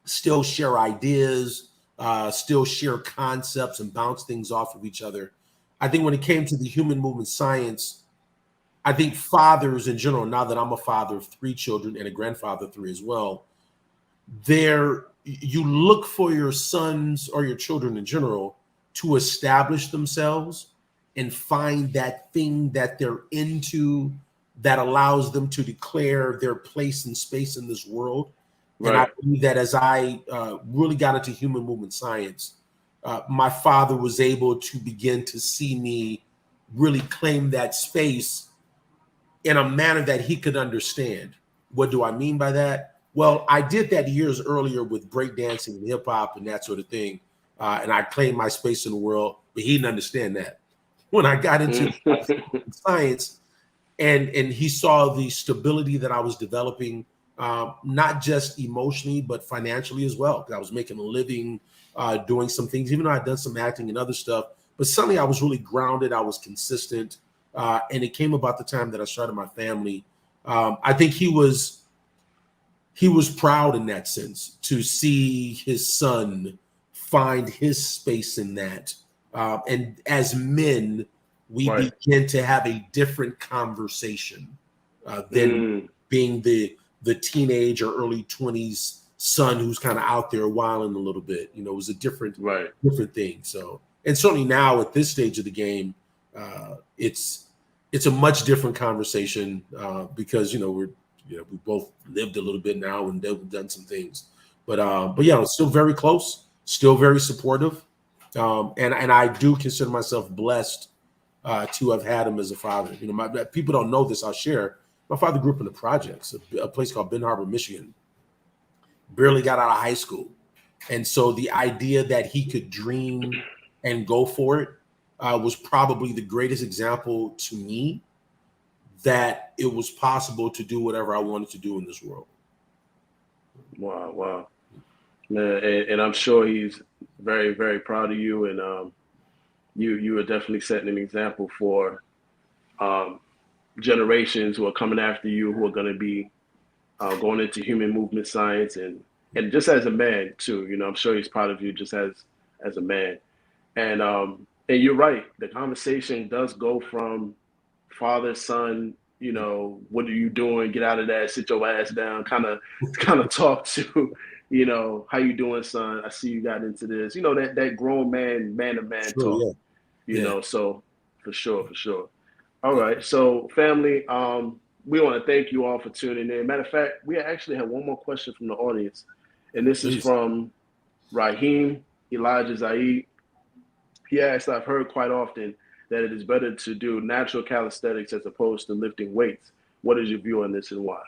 Still share ideas, still share concepts and bounce things off of each other. I think when it came to the human movement science, I think fathers in general, now that I'm a father of 3 children and a grandfather of 3 as well, you look for your sons or your children in general to establish themselves and find that thing that they're into that allows them to declare their place and space in this world. And I believe that as I really got into human movement science, my father was able to begin to see me really claim that space in a manner that he could understand. What do I mean by that? Well, I did that years earlier with breakdancing and hip hop and that sort of thing. And I claimed my space in the world, but he didn't understand that. When I got into science and he saw the stability that I was developing, not just emotionally, but financially as well. Because I was making a living, doing some things, even though I'd done some acting and other stuff. But suddenly I was really grounded. I was consistent. And it came about the time that I started my family. I think he was proud in that sense to see his son find his space in that. And as men, we begin to have a different conversation than being the teenage or early 20s son who's kind of out there wilding a little bit. It was a different thing. So, and certainly now at this stage of the game, it's a much different conversation because we both lived a little bit now and we've done some things, but yeah, it's still very close, still very supportive, and I do consider myself blessed to have had him as a father. People don't know this. I'll share. My father grew up in the projects, a place called Ben Harbor, Michigan. Barely got out of high school, and so the idea that he could dream and go for it was probably the greatest example to me that it was possible to do whatever I wanted to do in this world. Wow. Man, and I'm sure he's very, very proud of you, and you are definitely setting an example for generations who are coming after you, who are going to be going into human movement science, and just as a man too. I'm sure he's proud of you just as a man. And you're right. The conversation does go from father, son, what are you doing? Get out of that, sit your ass down, kind of talk to, how you doing, son? I see you got into this, that grown man to man talk, so for sure. All right. So family, we want to thank you all for tuning in. Matter of fact, we actually have one more question from the audience, and this is from Raheem Elijah Zaid. He asked, I've heard quite often that it is better to do natural calisthenics as opposed to lifting weights. What is your view on this and why?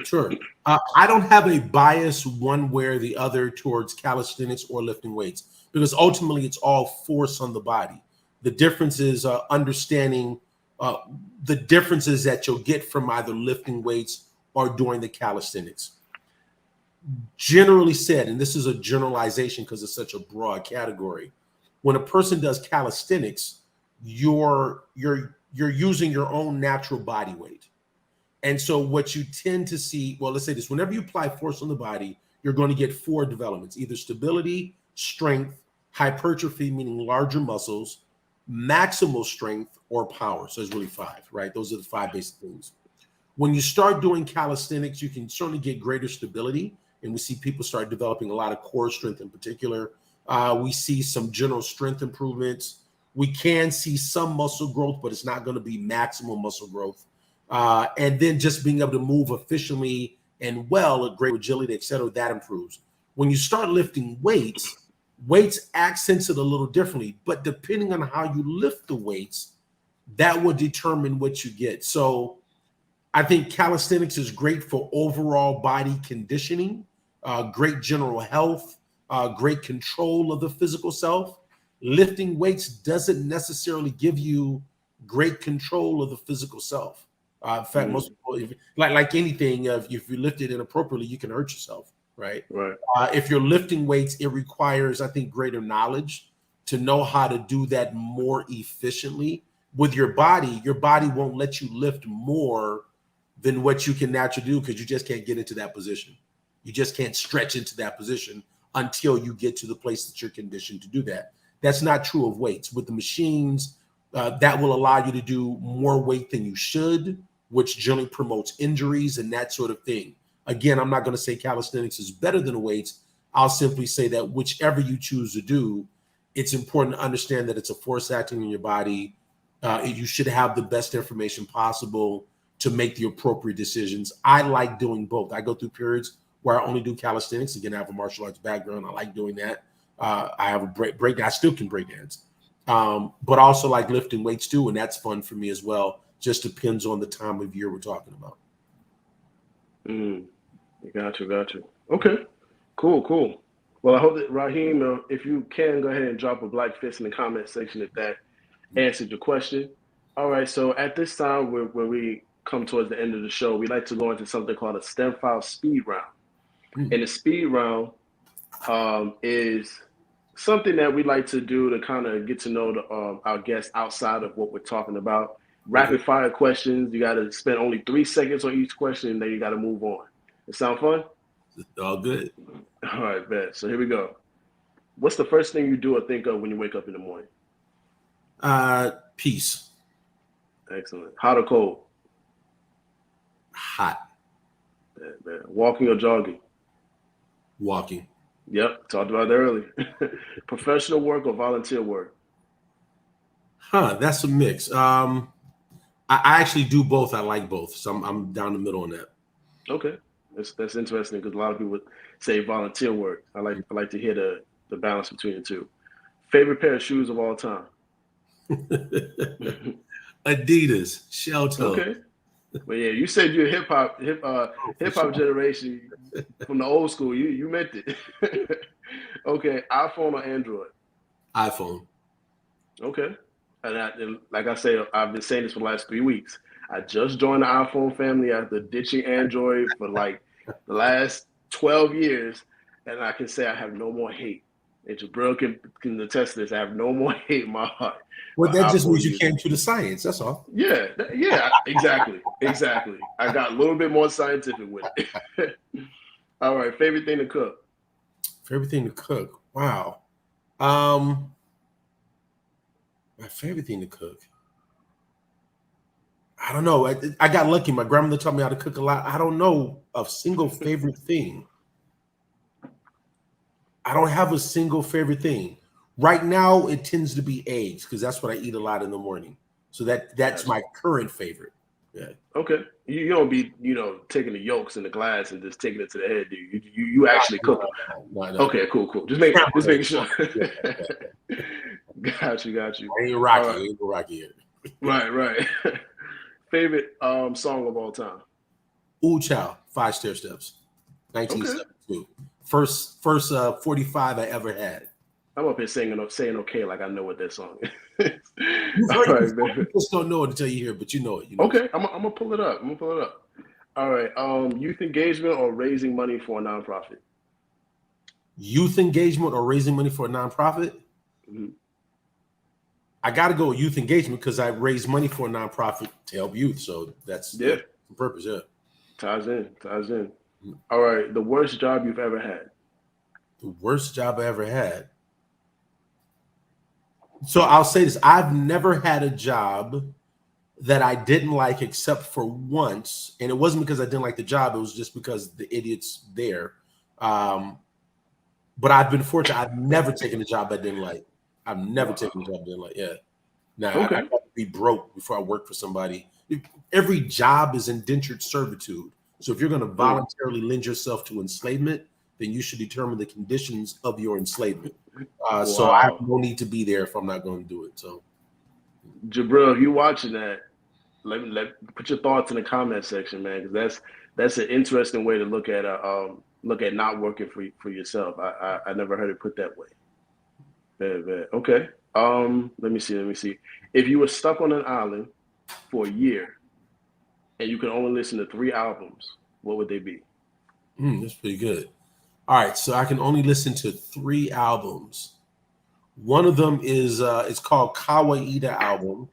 Sure. I don't have a bias one way or the other towards calisthenics or lifting weights, because ultimately it's all force on the body. The difference is understanding the differences that you'll get from either lifting weights or doing the calisthenics. Generally said, and this is a generalization because it's such a broad category, when a person does calisthenics, you're using your own natural body weight. And so what you tend to see, well, let's say this, whenever you apply force on the body, you're going to get 4 developments, either stability, strength, hypertrophy, meaning larger muscles, maximal strength, or power. So it's really 5, right? Those are the 5 basic things. When you start doing calisthenics, you can certainly get greater stability. And we see people start developing a lot of core strength in particular. We see some general strength improvements. We can see some muscle growth, but it's not going to be maximal muscle growth. And then just being able to move efficiently and well, a great agility, et cetera, that improves. When you start lifting weights accents it a little differently, but depending on how you lift the weights, that will determine what you get. So I think calisthenics is great for overall body conditioning, great general health, great control of the physical self. Lifting weights doesn't necessarily give you great control of the physical self. In fact, most people, like anything, if you lift it inappropriately, you can hurt yourself, right? Right. If you're lifting weights, it requires, I think, greater knowledge to know how to do that more efficiently. With your body won't let you lift more than what you can naturally do because you just can't get into that position. You just can't stretch into that position until you get to the place that you're conditioned to do that. That's not true of weights. With the machines, that will allow you to do more weight than you should, which generally promotes injuries and that sort of thing. Again, I'm not going to say calisthenics is better than weights. I'll simply say that whichever you choose to do, it's important to understand that it's a force acting in your body. You should have the best information possible to make the appropriate decisions. I like doing both. I go through periods where I only do calisthenics. Again, I have a martial arts background. I like doing that. I have a break. I still can break dance, but also like lifting weights too, and that's fun for me as well. Just depends on the time of year we're talking about. Got you. Okay, cool. Well, I hope that Raheem, if you can, go ahead and drop a black fist in the comment section if that answered your question. All right, so at this time, when we come towards the end of the show, we like to go into something called a STEM file speed round. And the speed round is something that we like to do to kind of get to know our guests outside of what we're talking about. Rapid fire questions. You got to spend only 3 seconds on each question, and then you got to move on. It sound fun? All good. All right, bet. So here we go. What's the first thing you do or think of when you wake up in the morning? Peace. Excellent. Hot or cold? Hot. Bet. Walking or jogging? Walking. Yep, talked about that earlier. Professional work or volunteer work? That's a mix. I actually do both. I like both, so I'm down the middle on that. Okay, that's interesting because a lot of people say volunteer work. I like to hear the balance between the two. Favorite pair of shoes of all time? Adidas, shell toe. Okay, but yeah, you said you're hip hop generation from the old school. You meant it. Okay, iPhone or Android? iPhone. Okay. And like I say, I've been saying this for the last 3 weeks. I just joined the iPhone family after ditching Android for like the last 12 years, and I can say I have no more hate. And Jabril can attest to this. I have no more hate in my heart. Well, that just means you came to the science. That's all. Yeah, exactly. I got a little bit more scientific with it. All right, favorite thing to cook? Favorite thing to cook? Wow. My favorite thing to cook. I don't know. I got lucky. My grandmother taught me how to cook a lot. I don't know a single favorite thing. I don't have a single favorite thing. Right now, it tends to be eggs because that's what I eat a lot in the morning. So that's my current favorite. Yeah. Okay. You don't be taking the yolks in the glass and just taking it to the head, do you? You actually cook them. No. Okay, cool. Just making sure. Got you. Ain't Rocky here. Right. Favorite song of all time? Ooh Child, 5 Stair Steps, 1972. Okay. First 45 I ever had. I'm up here saying okay like I know what that song is. You just don't know it until you hear it, but you know it. Okay, I'm gonna pull it up. All right. Youth engagement or raising money for a nonprofit? Youth engagement or raising money for a nonprofit? Mm-hmm. I got to go with youth engagement because I raise money for a nonprofit to help youth. So that's the purpose. Yeah. Ties in. All right. The worst job you've ever had. The worst job I ever had. So I'll say this. I've never had a job that I didn't like except for once. And it wasn't because I didn't like the job. It was just because the idiot's there. But I've been fortunate. I've never taken a job I didn't like. I've never taken a job I didn't like. Yeah. Now, I got to be broke before I work for somebody. Every job is indentured servitude. So if you're going to voluntarily lend yourself to enslavement, then you should determine the conditions of your enslavement. So I have no need to be there if I'm not going to do it. So, Jabril, if you're watching that, let put your thoughts in the comment section, man, because that's an interesting way to look at not working for yourself. I never heard it put that way. Very. Okay. Let me see. If you were stuck on an island for a year and you could only listen to 3 albums, what would they be? That's pretty good. All right, so I can only listen to 3 albums. One of them is it's called Kawaida album.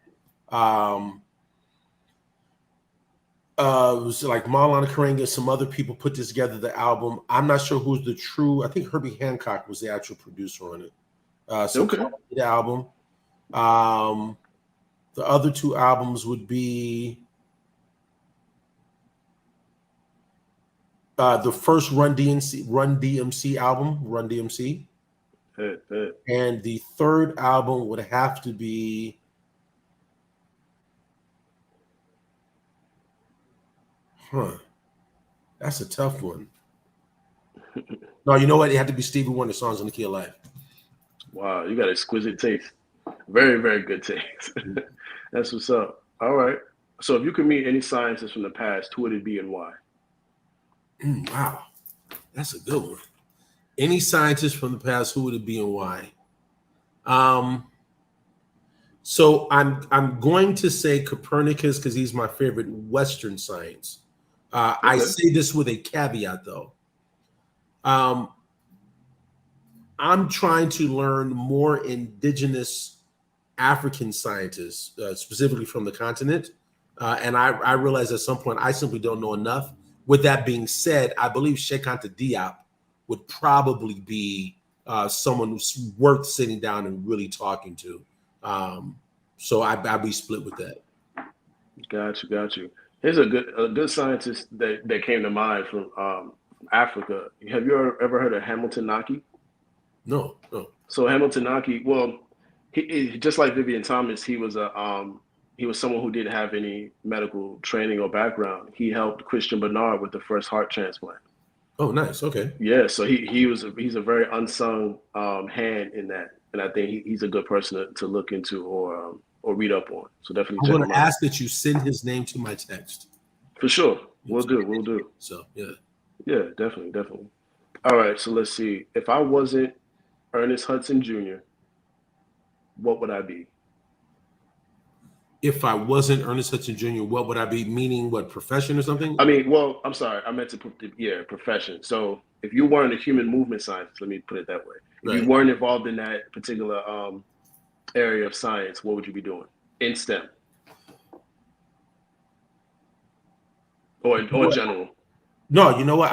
It was like Maulana Karenga, some other people put this together, the album. I'm not sure who's the true. I think Herbie Hancock was the actual producer on it. The album. The other 2 albums would be the first Run DMC album, Run DMC. And the third album would have to be that's a tough one. No, you know what? It had to be Stevie Wonder, Songs in the Key of Life. Wow, you got exquisite taste. Very, very good taste. That's what's up. All right. So if you could meet any scientist from the past, who would it be and why? Wow. That's a good one. Any scientist from the past, who would it be and why? So I'm going to say Copernicus because he's my favorite Western science. I say this with a caveat, though. I'm trying to learn more indigenous African scientists, specifically from the continent. And I realize at some point I simply don't know enough. With that being said, I believe Cheikh Anta Diop would probably be someone who's worth sitting down and really talking to. So I'd be split with that. Got you. Here's a good scientist that came to mind from Africa. Have you ever heard of Hamilton Naki? No. So Hamilton Naki, well, he just like Vivian Thomas, he was someone who didn't have any medical training or background. He helped Christian Bernard with the first heart transplant. Oh, nice. Okay. Yeah, so he's a very unsung hand in that, and I think he's a good person to look into or read up on. So definitely. I'm going to ask that you send his name to my text. For sure, we'll do. So yeah, definitely. All right, so let's see. If I wasn't Earnest Hudson Jr., what would I be? If I wasn't Ernest Hudson Jr., what would I be? Meaning what, profession or something? I mean, well, I'm sorry. I meant to put profession. So if you weren't a human movement scientist, let me put it that way. If you weren't involved in that particular area of science, what would you be doing in STEM? Or general? No, you know what?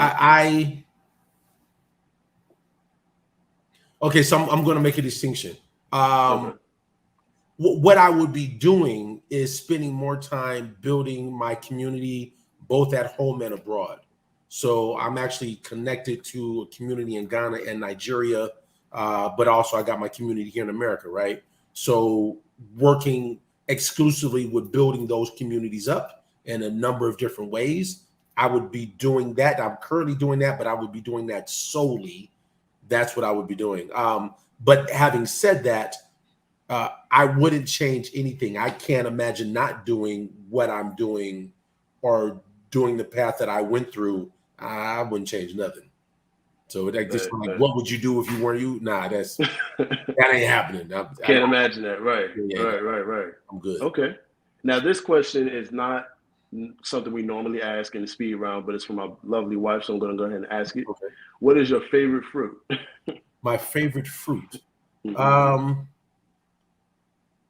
Okay, so I'm going to make a distinction. What I would be doing is spending more time building my community, both at home and abroad. So I'm actually connected to a community in Ghana and Nigeria, but also I got my community here in America, right? So working exclusively with building those communities up in a number of different ways, I would be doing that. I'm currently doing that, but I would be doing that solely. That's what I would be doing. But having said that, I wouldn't change anything. I can't imagine not doing what I'm doing or doing the path that I went through. I wouldn't change nothing. So what would you do if you weren't you? Nah, that ain't happening. Can't imagine that. Right. Right. I'm good. Okay. Now this question is not something we normally ask in the speed round, but it's from my lovely wife, so I'm going to go ahead and ask it. Okay. What is your favorite fruit? My favorite fruit.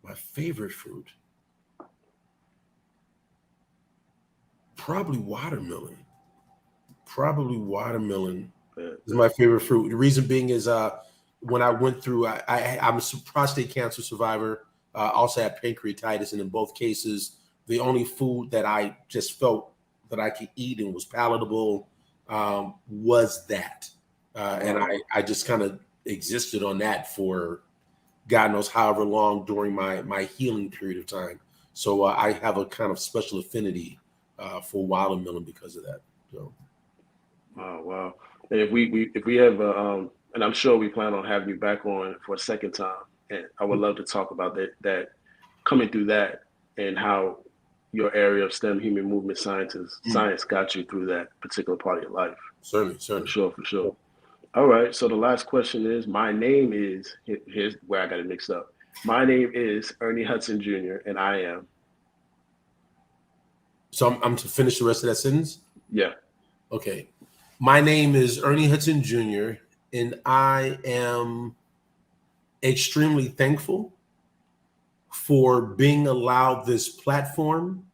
My favorite fruit, probably watermelon. Is my favorite fruit. The reason being is when I went through, I'm a prostate cancer survivor. Also had pancreatitis, and in both cases, the only food that I just felt that I could eat and was palatable was that, and I just kind of existed on that for God knows however long during my healing period of time. So I have a kind of special affinity for watermelon because of that. So. Wow. And if we have and I'm sure we plan on having you back on for a second time, and I would love to talk about that coming through that and how your area of STEM human movement science got you through that particular part of your life. Certainly. For sure. All right. So the last question is, here's where I got it mixed up. My name is Ernie Hudson Jr. and I am. So I'm to finish the rest of that sentence? Yeah. Okay. My name is Ernie Hudson Jr. and I am extremely thankful for being allowed this platform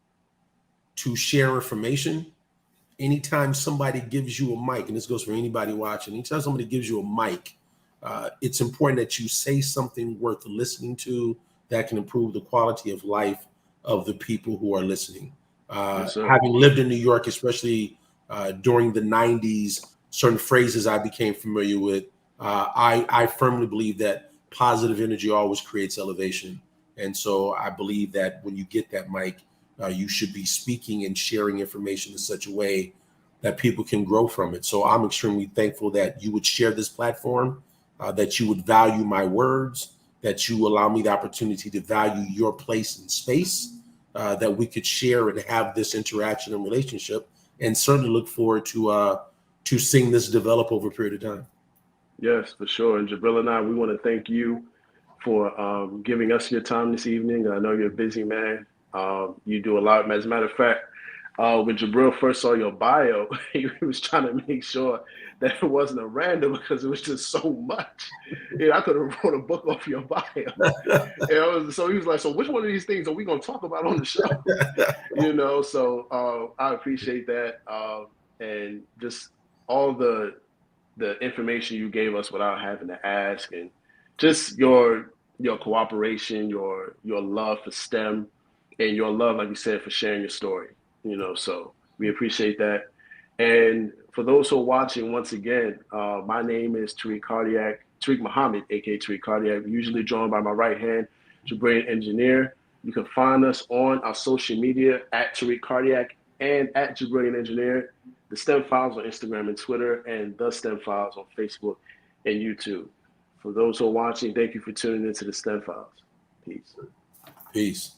to share information. Anytime somebody gives you a mic, and this goes for anybody watching, anytime somebody gives you a mic, it's important that you say something worth listening to that can improve the quality of life of the people who are listening. Yes, having lived in New York, especially during the 90s, certain phrases I became familiar with, I firmly believe that positive energy always creates elevation. And so I believe that when you get that mic, you should be speaking and sharing information in such a way that people can grow from it. So I'm extremely thankful that you would share this platform, that you would value my words, that you allow me the opportunity to value your place and space, that we could share and have this interaction and relationship, and certainly look forward to seeing this develop over a period of time. Yes, for sure. And Jabril and I, we want to thank you for giving us your time this evening. I know you're a busy man. You do a lot. As a matter of fact, when Jabril first saw your bio, he was trying to make sure that it wasn't a random because it was just so much. I could have wrote a book off your bio. So he was like, so which one of these things are we going to talk about on the show? So I appreciate that. And just all the information you gave us without having to ask, and just your cooperation, your love for STEM, and your love, like you said, for sharing your story. So we appreciate that. And for those who are watching, once again, my name is Tariq Muhammad, aka Tariq Cardiac, usually joined by my right hand, Jabril Engineer. You can find us on our social media at Tariq Cardiac and at Jabril Engineer. The STEM Files on Instagram and Twitter, and the STEM Files on Facebook and YouTube. For those who are watching, thank you for tuning into the STEM Files. Peace.